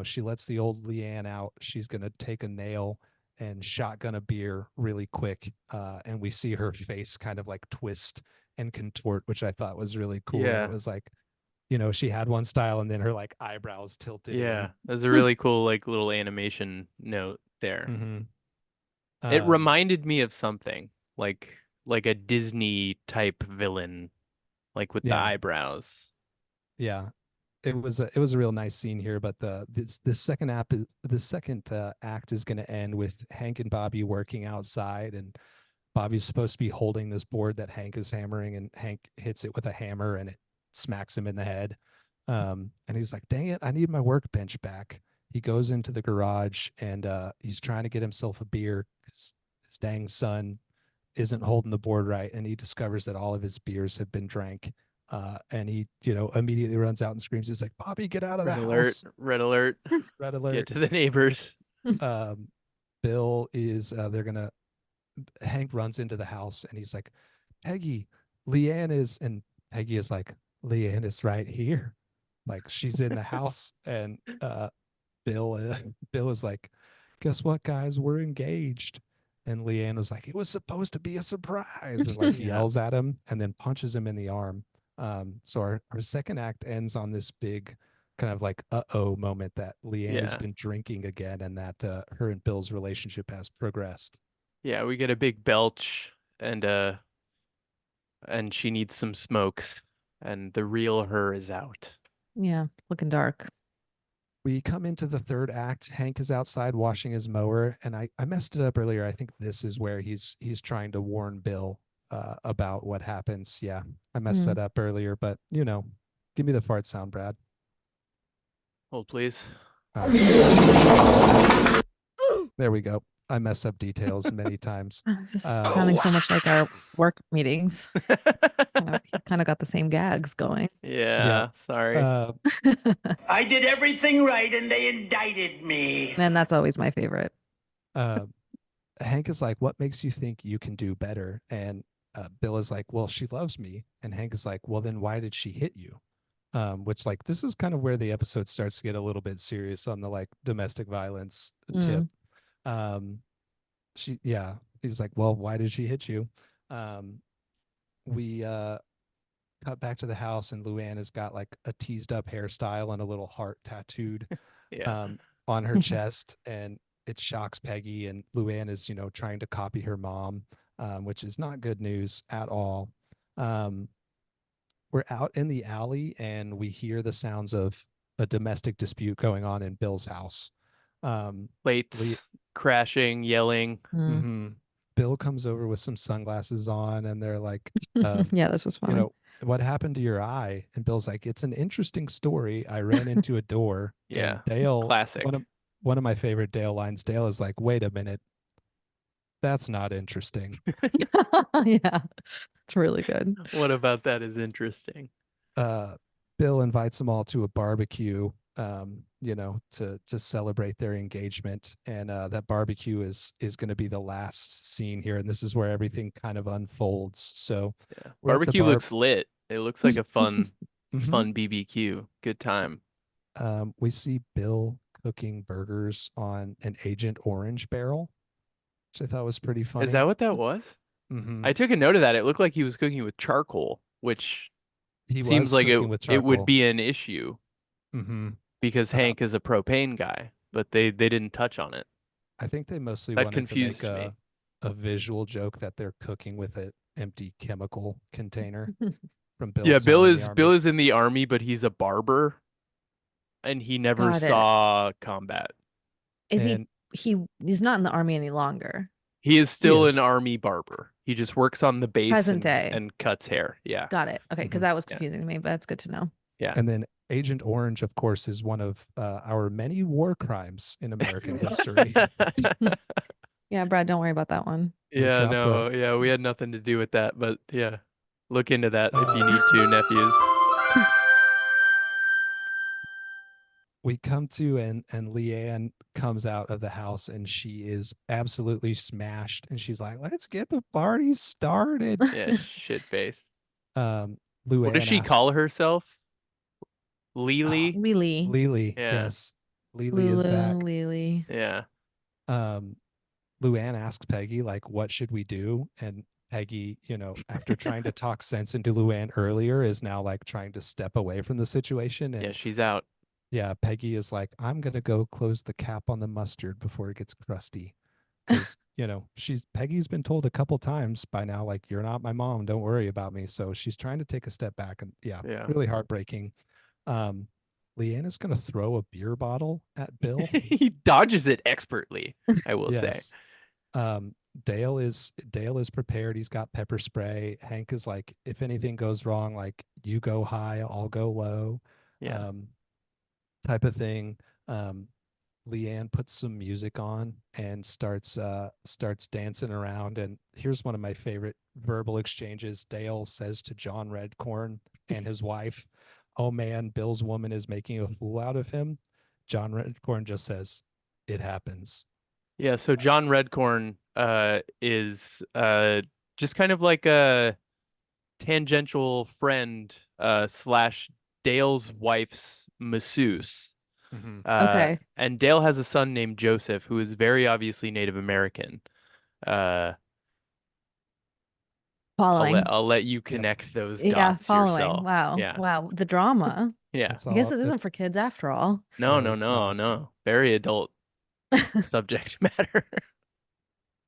she lets the old Leanne out. She's going to take a nail and shotgun a beer really quick. And we see her face kind of like twist and contort, which I thought was really cool. And Yeah. it was like, she had one style and then her like eyebrows tilted Yeah. in. There's a really cool like little animation note there. Mhm. It Um, reminded me of something like a Disney type villain, like with the Yeah. eyebrows. Yeah, it was a real nice scene here, but the second act is going to end with Hank and Bobby working outside, and Bobby's supposed to be holding this board that Hank is hammering, and Hank hits it with a hammer and it smacks him in the head. And he's like, "Dang it, I need my workbench back." He goes into the garage and he's trying to get himself a beer 'cause his dang son isn't holding the board right, and he discovers that all of his beers have been drank. And he, immediately runs out and screams. He's like, "Bobby, get out of the Red alert, house!" red alert. Red Get alert. to the neighbors. Um, Bill is. Hank runs into the house and he's like, "Peggy, Leanne is," and Peggy is like, "Leanne is right here, like she's in the house." And Bill, Bill is like, "Guess what, guys? We're engaged." And Leanne was like, "It was supposed to be a surprise," and like Yeah. yells at him and then punches him in the arm. So our second act ends on this big kind of like uh-oh moment that Leanne has Yeah. been drinking again and that her and Bill's relationship has progressed. Yeah, we get a big belch and she needs some smokes and the real her is out. Yeah, looking dark. We come into the third act. Hank is outside washing his mower, and I messed it up earlier. I think this is where he's trying to warn Bill about what happens. Yeah, I messed that up earlier, but give me the fart sound, Brad. Hold please. There we go. I mess up details many times. This is sounding so much like our work meetings. He's kind of got the same gags going. Yeah, sorry. I did everything right and they indicted me. And that's always my favorite. Hank is like, "What makes you think you can do better?" And Bill is like, "Well, she loves me." And Hank is like, "Well, then why did she hit you?" Which like this is kind of where the episode starts to get a little bit serious on the like domestic violence tip. He's like, "Well, why did she hit you?" We cut back to the house and Luann has got like a teased up hairstyle and a little heart tattooed Yeah. on her chest, and it shocks Peggy, and Luann is trying to copy her mom, which is not good news at all. We're out in the alley and we hear the sounds of a domestic dispute going on in Bill's house. Plates crashing, yelling. Bill comes over with some sunglasses on and they're like, Yeah, this was fun. "What happened to your eye?" And Bill's like, "It's an interesting story. I ran into a door." Yeah, And Dale, classic. One of my favorite Dale lines, Dale is like, "Wait a minute. That's not interesting." Yeah, it's really good. What about that is interesting? Bill invites them all to a barbecue you know, to celebrate their engagement. And that barbecue is going to be the last scene here, and this is where everything kind of unfolds. So Yeah. we're at the Barbecue looks lit. It looks like a fun Mhm. BBQ. Good time. We see Bill cooking burgers on an Agent Orange barrel, which I thought was pretty Is that funny. what that was? Hmm. I took a note of that. It looked like he was cooking with charcoal, which He seems was like cooking with it would charcoal. be an issue Hmm. because Hank is a propane guy, but they didn't touch on it. I think they mostly That wanted to make confused me. a visual joke that they're cooking with an empty chemical container from Yeah, Bill's time in the Bill army. is in the army, but he's a barber and he never Got it. saw combat. Is And he's not in the army any longer. He is he still is. an army barber. He just works on the base Present day. and cuts hair. Yeah. Got it. Okay, because Mhm. that was Yeah. confusing to me, but that's good to know. Yeah. And then Agent Orange, of course, is one of our many war crimes in American history. Yeah, Brad, don't worry about that one. We Yeah, dropped no, a yeah, we had nothing to do with that, but yeah. Look into that if you need to, nephews. we come to and Leanne comes out of the house and she is absolutely smashed and she's like, "Let's get the party started." Yeah, shit face. Um, What does Luann she asks, call herself? Lily? Lily, Lily, Yeah. yes, Lily is back. Lily. Yeah. Um, Luann asks Peggy, like, "What should we do?" And Peggy, you know, after trying to talk sense into Luann earlier, is now like trying to step away from the situation. Yeah, And she's out. yeah, Peggy is like, "I'm gonna go close the cap on the mustard before it gets crusty." Because, you know, Peggy's been told a couple times by now, like, "You're not my mom, don't worry about me." So she's trying to take a step back, and yeah, Yeah. really heartbreaking. Um, Leanne is gonna throw a beer bottle at Bill. He dodges it expertly, I will say. Yes. Dale is prepared. He's got pepper spray. Hank is like, if anything goes wrong, like, you go high, I'll go low. Yeah. Type of thing. Leanne puts some music on and starts dancing around. And here's one of my favorite verbal exchanges. Dale says to John Redcorn and his wife, "Oh man, Bill's woman is making a fool out of him." John Redcorn just says, "It happens." Yeah, so John Redcorn is just kind of like a tangential friend slash Dale's wife's masseuse. Mhm. Okay. And Dale has a son named Joseph who is very obviously Native American. I'll Following. I'll let you connect those Yeah, dots following. yourself. Wow. Yeah. Wow. The drama. Yeah. That's I guess all. this isn't That's for kids after all. No, No, no, it's no, not. no. Very adult subject matter.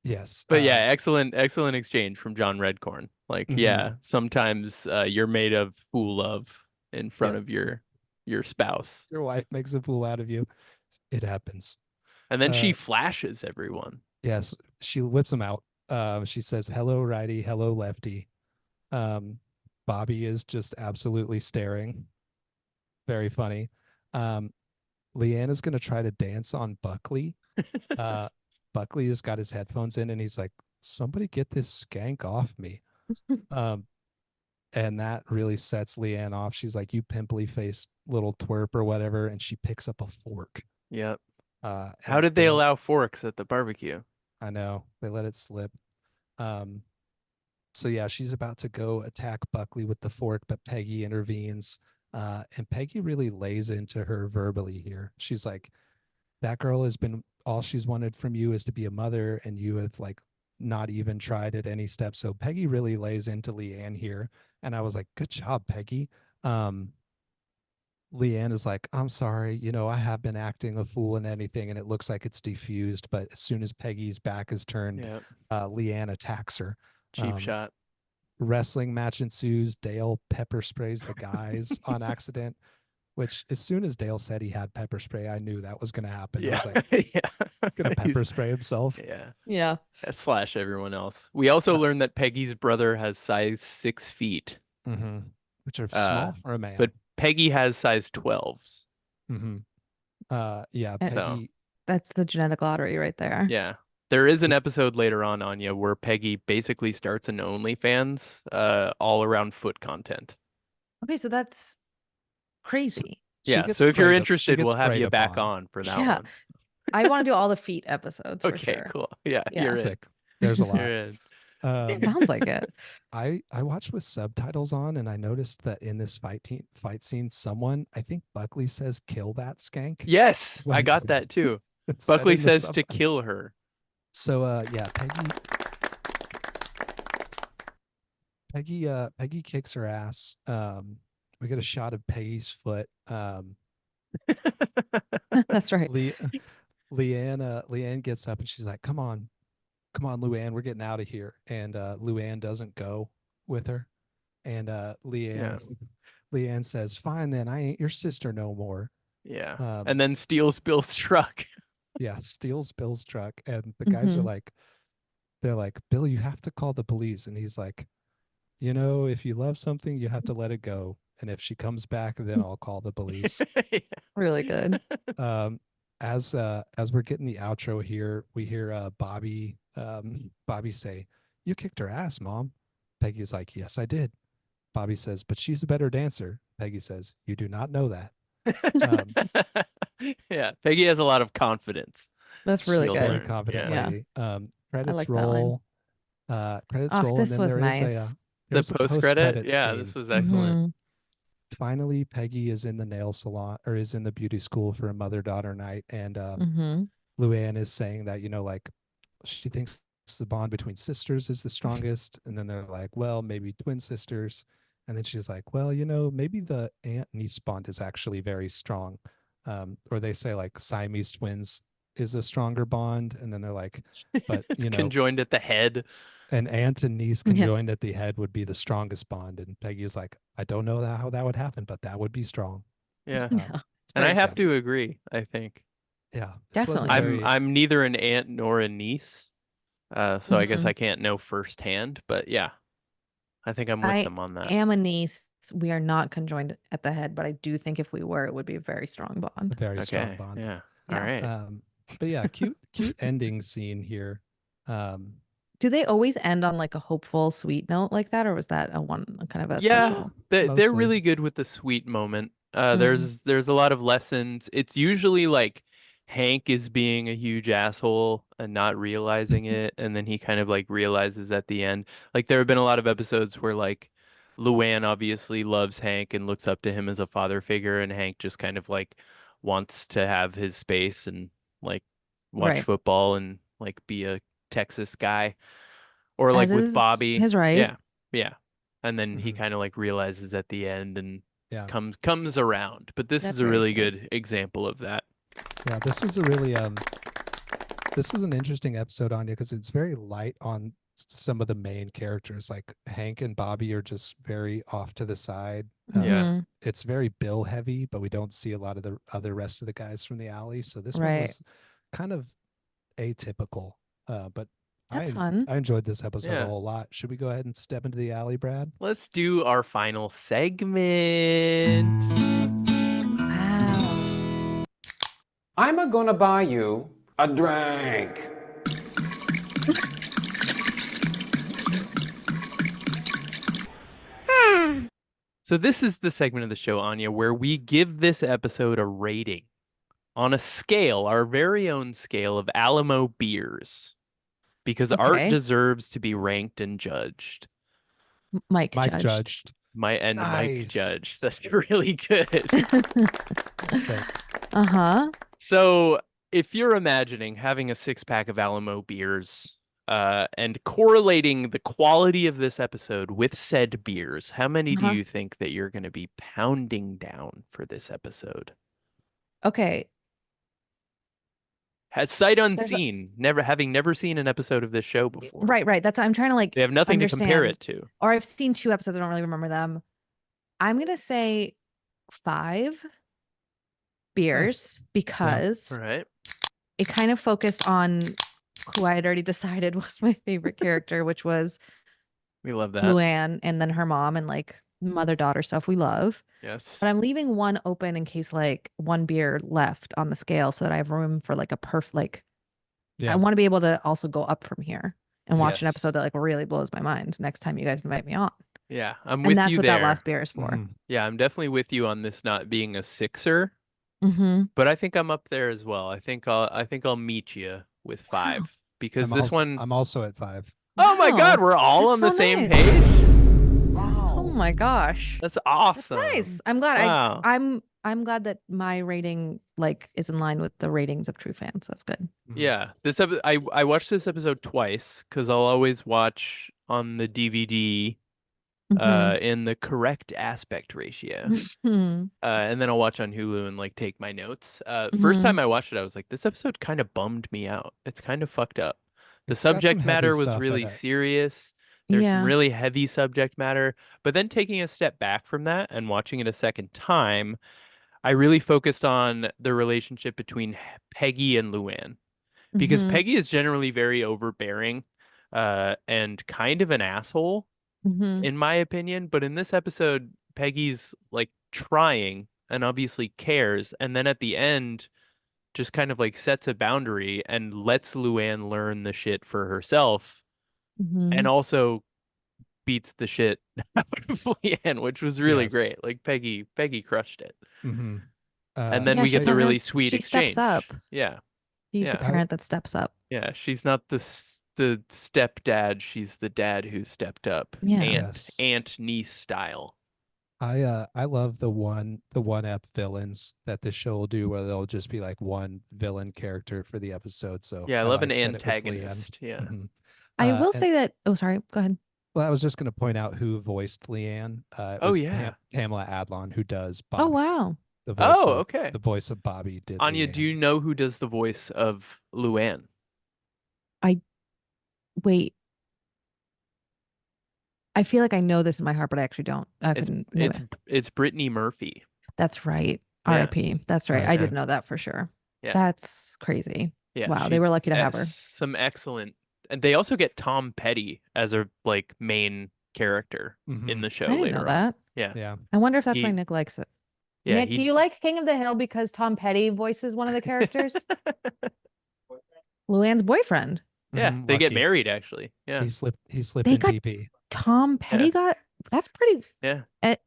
Yes. But yeah, excellent exchange from John Redcorn. Like, Mhm. yeah, sometimes you're made of fool of in front Yep. of your spouse. Your wife makes a fool out of you. It happens. And then she Uh, flashes everyone. Yes, she whips him out. She says, "Hello, righty. Hello, lefty." Bobby is just absolutely staring. Very funny. Um, Leanne is going to try to dance on Buckley. Buckley has got his headphones in and he's like, "Somebody get this skank off me." Um, and that really sets Leanne off. She's like, "You pimply faced little twerp," or whatever. And she picks up a fork. Yep. How How did they allow forks at the barbecue? I know they let it slip. So yeah, she's about to go attack Buckley with the fork, but Peggy intervenes. And Peggy really lays into her verbally here. She's like, "That girl has been all she's wanted from you is to be a mother, and you have like not even tried at any step." So Peggy really lays into Leanne here. And I was like, "Good job, Peggy." Leanne is like, "I'm sorry, you know, I have been acting a fool in anything," and it looks like it's diffused. But as soon as Peggy's back is turned, Yep. Leanne attacks her. Cheap shot. Wrestling match ensues. Dale pepper sprays the guys on accident, which as soon as Dale said he had pepper spray, I knew that was going to happen. I Yeah. was like, Yeah. he's going to pepper spray himself. Yeah. Yeah. Slash everyone else. We also learned that Peggy's brother has size 6 feet. Mm-hmm. Which are small for a man. But Peggy has size 12s. Mm-hmm. Yeah, And Peggy. That's the genetic lottery right there. Yeah. There is an episode later on, Anya, where Peggy basically starts an OnlyFans all around foot content. Okay, so that's crazy. She Yeah. gets So if you're preyed interested, we'll have preyed you back upon. on for that Yeah. one. I want to do all the feet episodes for Okay, sure. cool. Yeah, Yeah. you're in. Sick. There's a lot. You're in. Sounds like it. I watched with subtitles on, and I noticed that in this fight scene, someone, I think Buckley, says "kill that skank." Yes, I When got that too. it's said Buckley in the says to subtitles. kill her. So yeah, Peggy kicks her ass. We get a shot of Peggy's foot. That's right. Leanne gets up and she's like, come on, Luann, we're getting out of here. And Luann doesn't go with her. And Leanne says, fine then, I ain't your sister no more. Yeah. And then steals Bill's truck. Yeah, steals Bill's truck. And the guys are like, they're like, Bill, you have to call the police. And he's like, if you love something, you have to let it go. And if she comes back, then I'll call the police. Really good. As we're getting the outro here, we hear Bobby say, you kicked her ass, Mom. Peggy's like, yes, I did. Bobby says, but she's a better dancer. Peggy says, you do not know that. Yeah, Peggy has a lot of confidence. That's really She's good. very confident Yeah. lady. I Credits like that line. roll. Credits roll, This and then was there is nice. there's The a post-credit, yeah, scene. this was excellent. Finally, Peggy is in the nail salon, or is in the beauty school for a mother-daughter night, and Luann is saying that like she thinks the bond between sisters is the strongest, and then they're like, well, maybe twin sisters, and then she's like, well, maybe the aunt niece bond is actually very strong, or they say like Siamese twins is a stronger bond, and then they're like, but It's conjoined at the head. An aunt and niece conjoined at the head would be the strongest bond. And Peggy's like, I don't know how that would happen, but that would be strong. Yeah. Yeah. And I have to agree, I think. Yeah. Definitely. I'm neither an aunt nor a niece. So I guess I can't know firsthand, but yeah. I think I'm with them on that. I am a niece. We are not conjoined at the head, but I do think if we were, it would be a very strong bond. A very strong bond. Yeah. All right. But yeah, cute ending scene here. Do they always end on like a hopeful, sweet note like that, or was that a kind of a special? They're really good with the sweet moment. There's a lot of lessons. It's usually like Hank is being a huge asshole and not realizing it, and then he kind of like realizes at the end. Like there have been a lot of episodes where like Luann obviously loves Hank and looks up to him as a father figure, and Hank just kind of like wants to have his space and like watch football and like be a Texas guy, or like with Bobby, his right. Yeah, and then he kind of like realizes at the end and comes around. But this is a really good example of that. Yeah, this was a really this was an interesting episode, Anya, because it's very light on some of the main characters. Like Hank and Bobby are just very off to the side. It's very Bill heavy, but we don't see a lot of the rest of the guys from the alley. So this one was kind of atypical. But that's fun. I enjoyed this episode a whole lot. Should we go ahead and step into the alley, Brad? Let's do our final segment. Wow. I'm gonna buy you a drink. So this is the segment of the show, Anya, where we give this episode a rating on a scale, our very own scale of Alamo beers, because art deserves to be ranked and judged. Mike judged. Mike judged. That's really good. So if you're imagining having a 6-pack of Alamo beers and correlating the quality of this episode with said beers, how many do you think that you're going to be pounding down for this episode? Okay. Has sight unseen, never seen an episode of this show before. Right. That's what I'm trying to like. They have nothing to compare it to. Or I've seen 2 episodes. I don't really remember them. I'm gonna say 5 beers because All right. it kind of focused on who I had already decided was my favorite character, which was we love that Luann, and then her mom, and like mother-daughter stuff we love. Yes. But I'm leaving one open in case like 1 beer left on the scale so that I have room for like a I want to be able to also go up from here and watch an episode that like really blows my mind next time you guys invite me on. Yeah, I'm And with that's you what that there. last beer is for. Mhm. Yeah, I'm definitely with you on this not being a sixer, Mm-hmm. but I think I'm up there as well. I think I'll meet you with Wow. 5 because this one. I'm also at 5. Oh my God, Wow. we're all That's on the so same nice. page. Oh my gosh. That's That's awesome. nice. I'm glad Wow. I'm glad that my rating like is in line with the ratings of true fans. That's good. Yeah, I watched this episode twice because I'll always watch on the DVD Mhm. in the correct aspect ratio. Mhm. And then I'll watch on Hulu and like take my notes. First Mhm. time I watched it, I was like, this episode kind of bummed me out. It's kind of fucked up. The It's got some subject heavy matter was stuff in really it. serious. There's some Yeah. really heavy subject matter. But then taking a step back from that and watching it a second time, I really focused on the relationship between Peggy and Luann. Because Mhm. Peggy is generally very overbearing and kind of an asshole, Mhm. in my opinion. But in this episode, Peggy's like trying and obviously cares. And then at the end, just kind of like sets a boundary and lets Luann learn the shit for herself and Mhm. also beats the shit out of Leanne, which was really Yes. great. Like Peggy crushed it. Mm-hmm. And then Yeah, we she get the kinda really sweet she steps exchange. up. Yeah. She's the Yeah. parent that steps up. Yeah, she's not the stepdad, she's the dad who stepped up. Yeah. Yes. Aunt niece style. I love the one ep villains that the show will do, where they'll just be like one villain character for the episode. So Yeah, I I love an liked that it was Leanne. antagonist. Yeah. Mhm. I will And say that oh sorry, go ahead. well, I was just going to point out who voiced Leanne. It Oh was yeah. Pamela Adlon, who does Oh Bobby. wow. Oh, okay. The voice of Bobby did Anya, do you Leanne. know who does the voice of Luann? Wait. I feel like I know this in my heart, but I actually don't. I It's couldn't it's it's Brittany Murphy. That's right. Yeah. R.I.P. That's right. I Okay. did know that for sure. Yeah. That's crazy. Yeah. Wow, she they were lucky to have her. has some excellent, and they also get Tom Petty as a like main character in Mhm. the show I didn't later know on. that. Yeah. Yeah. I wonder if that's why He- Nick likes it. Yeah. Nick, do you like King of the Hill because Tom Petty voices one of the characters? Luann's boyfriend. Yeah, Mhm, they get lucky. married actually. Yeah. He slipped They in got- PP. Tom Petty got that's pretty Yeah.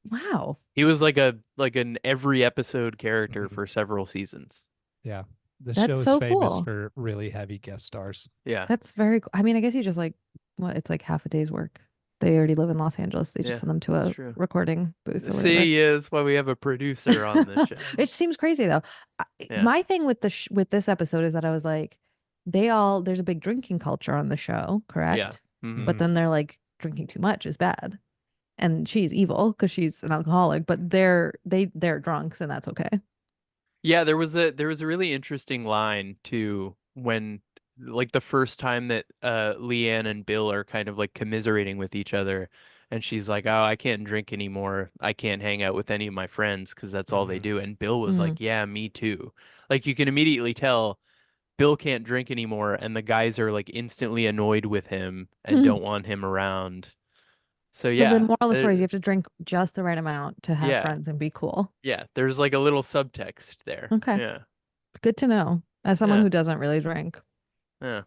wow. He was like an every episode character Mhm. for several seasons. Yeah. The That's show is so famous cool. for really heavy guest stars. Yeah. That's very cool. I mean, I guess you just like what it's like half a day's work. They already live in Los Angeles. They just Yeah, send them to that's a true. recording booth or whatever. See, is why we have a producer on the show. It seems crazy though. Yeah. My thing with with this episode is that I was like, there's a big drinking culture on the show, correct? Yeah. Mhm. But then they're like drinking too much is bad, and she's evil because she's an alcoholic. But they're drunks, and that's okay. Yeah, there was a really interesting line too when like the first time that Leanne and Bill are kind of like commiserating with each other, and she's like, "Oh, I can't drink anymore. I can't hang out with any of my friends because that's all they Mhm. do." And Bill was Mhm. like, "Yeah, me too." Like you can immediately tell Bill can't drink anymore, and the guys are like instantly annoyed with him and Hmm. don't want him around. So So yeah, the moral of the story is you have to drink just the right amount to have yeah. friends and be cool. yeah, there's like a little subtext there. Okay. Yeah, Good to know. As someone Yeah. who doesn't really drink, yeah.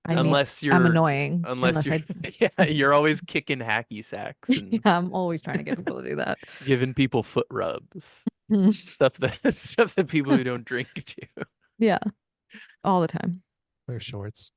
I mean, Unless I'm you're annoying. Unless you're, yeah, you're always kicking hacky sacks and Yeah, I'm always trying to get people to do that. giving people foot rubs, stuff that people who don't drink do. Yeah, all the time. Wear shorts.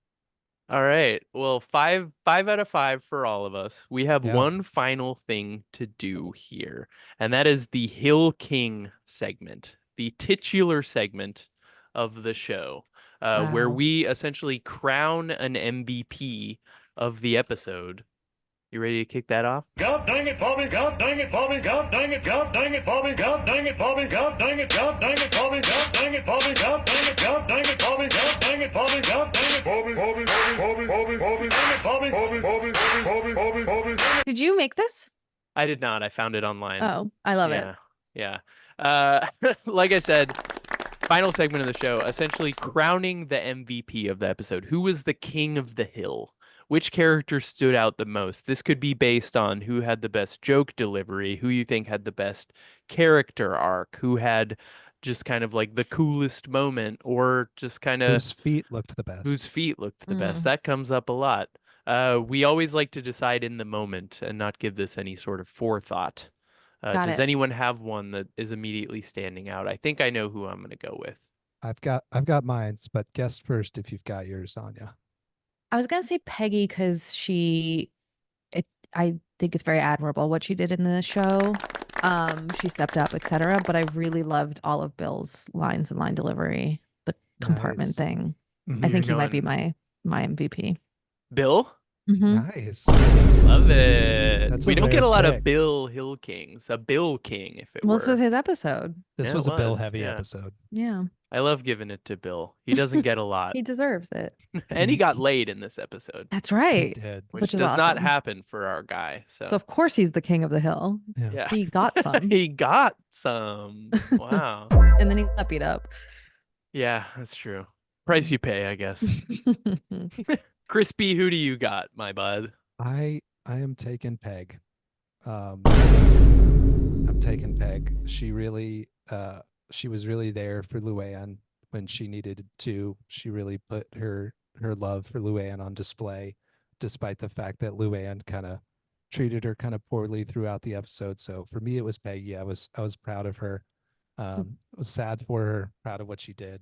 All right, well, five out of 5 for all of us. We have Yeah. one final thing to do here, and that is the Hill King segment, the titular segment of the show, where Wow. we essentially crown an MVP of the episode. You ready to kick that off? God dang it, Bobby, God dang it, Bobby, God dang it, God dang it, Bobby, God dang it, Bobby, God dang it, God dang it, Bobby, God dang it, Bobby, God dang it, God dang it, Bobby, God dang it, Bobby, God dang it, Bobby, Bobby, Bobby, Bobby, Bobby, dang it, Bobby, Bobby, Bobby, Bobby, Bobby, Bobby, Bobby. Did you make this? I did not. I found it online. Oh, I love it. Yeah. Like I said, final segment of the show, essentially crowning the MVP of the episode. Who was the king of the hill? Which character stood out the most? This could be based on who had the best joke delivery, who you think had the best character arc, who had just kind of like the coolest moment, or just kind of Whose feet looked the best. whose feet looked the best. Mm. That comes up a lot. We always like to decide in the moment and not give this any sort of forethought. Got Does it. anyone have one that is immediately standing out? I think I know who I'm going to go with. I've got mines, but guess first if you've got yours, Anya. I was gonna say Peggy because I think it's very admirable what she did in the show. She stepped up, etc. But I really loved all of Bill's lines and line delivery, the compartment Nice. thing. I Mhm. think You're he might be going my MVP. Bill? Nice. Love it. That's We a don't get rare a lot pick. of Bill Hill Kings. A Bill King, if it Well, were. this was his episode. This Yeah, was it a Bill was, heavy yeah. episode. Yeah, I love giving it to Bill. He doesn't get a lot. he deserves it. And he got laid in this episode, That's He right. did. which Which is does not awesome. happen for our guy. So, So of course he's the king of the hill. Yeah. yeah. He got some. He got some. Wow. And then he got beat up. Yeah, that's true. Price you pay, I guess. Crispy, who do you got, my bud? I am taking Peg. I'm taking Peg. She was really there for Luann when she needed to. She really put her love for Luann on display, despite the fact that Luann kind of treated her kind of poorly throughout the episode. So for me, it was Peggy. I was proud of her. I was sad for her, proud of what she did.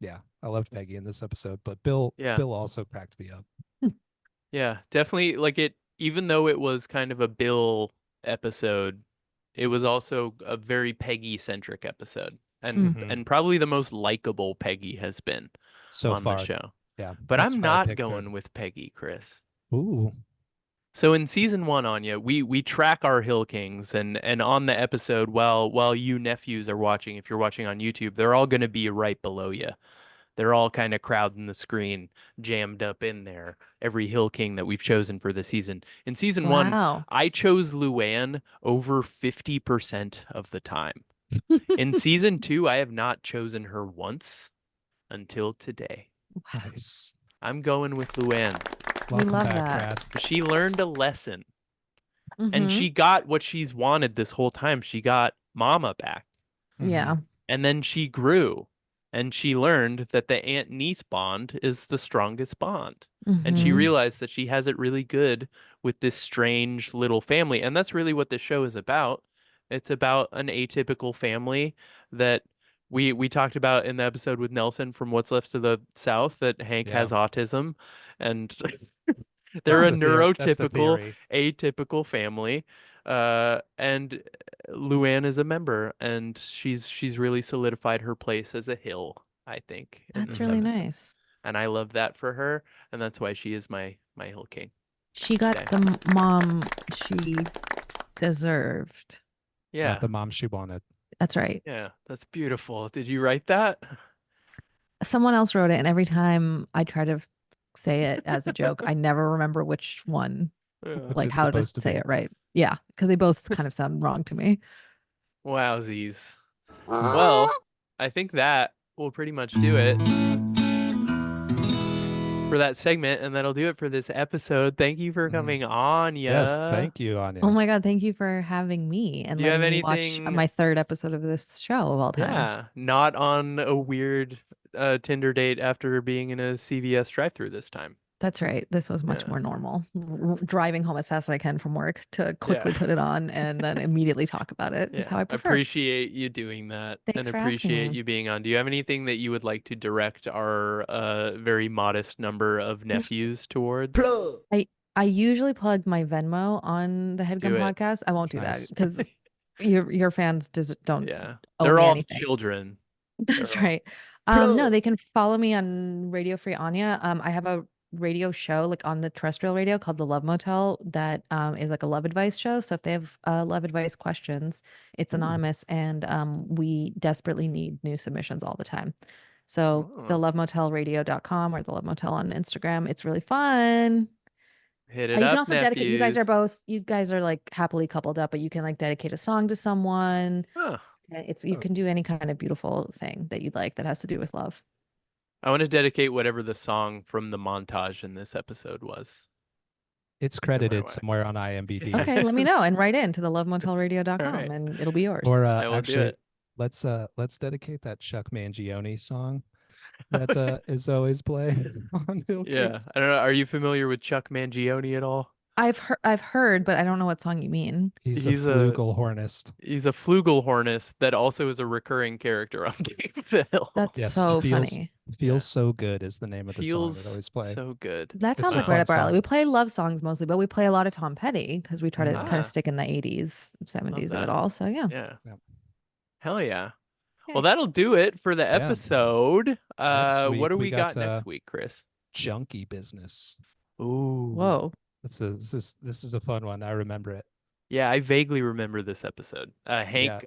Yeah, I loved Peggy in this episode, but Bill also cracked me up. Yeah, definitely. Like it, even though it was kind of a Bill episode, it was also a very Peggy centric episode, and probably the most likable Peggy has been So on far, the show. yeah. But that's I'm why I not picked her. going with Peggy, Chris. Ooh. So in season 1, Anya, we track our Hill Kings, and on the episode, while you nephews are watching, if you're watching on YouTube, they're all going to be right below you. They're all kind of crowding the screen, jammed up in there. Every Hill King that we've chosen for the season. In season 1, Wow. I chose Luann over 50% of the time. In season 2, I have not chosen her once until today. Nice. I'm going with Luann. Welcome love back, that. Brad. She learned a lesson, and Mhm. she got what she's wanted this whole time. She got Mama back. Yeah. And then she grew, and she learned that the aunt-niece bond is the strongest bond. And she Mhm. realized that she has it really good with this strange little family. And that's really what this show is about. It's about an atypical family that we talked about in the episode with Nelson from What's Left of the South, that Hank has autism, and they're a That's the neurotypical, theory. atypical family. And Luann is a member, and she's really solidified her place as a Hill, I think. in That's this really episode. nice. And I love that for her, and that's why she is my Hill King. She got Okay. the mom she deserved. Yeah, Not the mom she wanted. That's right. yeah, that's beautiful. Did you write that? Someone else wrote it, and every time I try to say it as a joke, I never remember which one, Yeah. like it's how to supposed to say be. it right. Yeah, because they both kind of sound wrong to me. Wowsies. Well, I think that will pretty much do it for that segment, and that'll do it for this episode. Thank you for coming on, Yes, thank you, Anya. Oh my God, thank you for having me and Do you have letting me watch anything- my third episode of this show of all time. Yeah, not on a weird Tinder date after being in a CVS drive-through this time. That's right. This was much Yeah. more normal. Driving home as fast as I can from work to quickly put it on and then immediately talk about it is how I prefer. Appreciate you doing that, Thanks and for asking appreciate me. you being on. Do you have anything that you would like to direct our very modest number of nephews towards? I usually plug my Venmo on the Headgum Do it. podcast. I won't do Nice. that because your fans don't Yeah, owe they're me all anything. children. That's They're all- right. No, they can follow me on Radio Free Anya. I have a radio show like on the terrestrial radio called the Love Motel that is like a love advice show. So if they have love advice questions, it's anonymous, and we desperately need new submissions all the time. So the Oh. lovemotelradio.com or the Love Motel on Instagram. It's really fun. Hit You it can up, also nephews. dedicate. You guys are like happily coupled up, but you can like dedicate a song to someone. Huh. You can do any kind of beautiful thing that you'd like that has to do with love. I want to dedicate whatever the song from the montage in this episode was. It's credited way. somewhere on IMDb. Okay, let me know and write in to the lovemotelradio.com All right. and it'll be yours. Or I will do actually, it. let's dedicate that Chuck Mangione song. that is always playing on Hill Yeah, Kings. I don't know. Are you familiar with Chuck Mangione at all? I've heard, but I don't know what song you mean. He's He's a a flugelhornist. He's a flugelhornist that also is a recurring character on Game of Thrills. That's Yes, so feels funny. feels so good is the name of the song that Feels always play. so good. That It's sounds a like fun right up our alley. song. We play love songs mostly, but we play a lot of Tom Petty because we try to kind Ah. of stick in the 80s, 70s of it that. all. So yeah. Yeah. Yeah. Hell yeah. Okay. Well, that'll do it for the episode. Next What week do we we got got, next week, Chris? Junkie business. Ooh. Whoa. This is a fun one. I remember it. Yeah, I vaguely remember this episode. Hank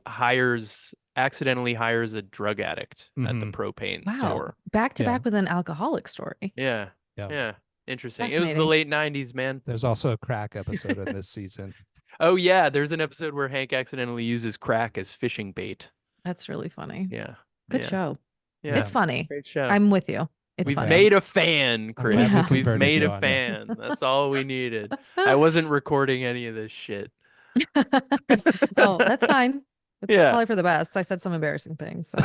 accidentally hires a drug addict at the Mhm. propane Wow. store. Back to Yeah. back with an alcoholic story. Yeah. Yeah. Yeah. Interesting. It was the Fascinating. late 90s, man. There's also a crack episode in this season. Oh yeah, there's an episode where Hank accidentally uses crack as fishing bait. That's really funny. Yeah. Good yeah. show. Yeah. It's funny. Great show. I'm with you. It's We've funny. made a fan, Chris. glad we We've converted made you, a Anya. fan. That's all we needed. I wasn't recording any of this shit. Oh, that's fine. It's Yeah. probably for the best. I said some embarrassing things. So.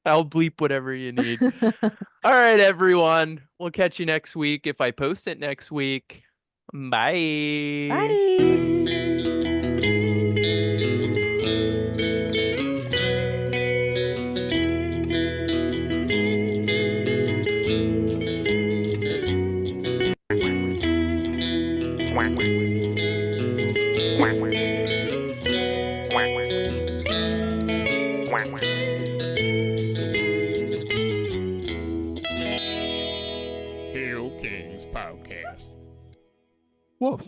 I'll bleep whatever you need. All right, everyone. We'll catch you next week if I post it next week. Bye. Bye. Hill Kings Podcast. Woof.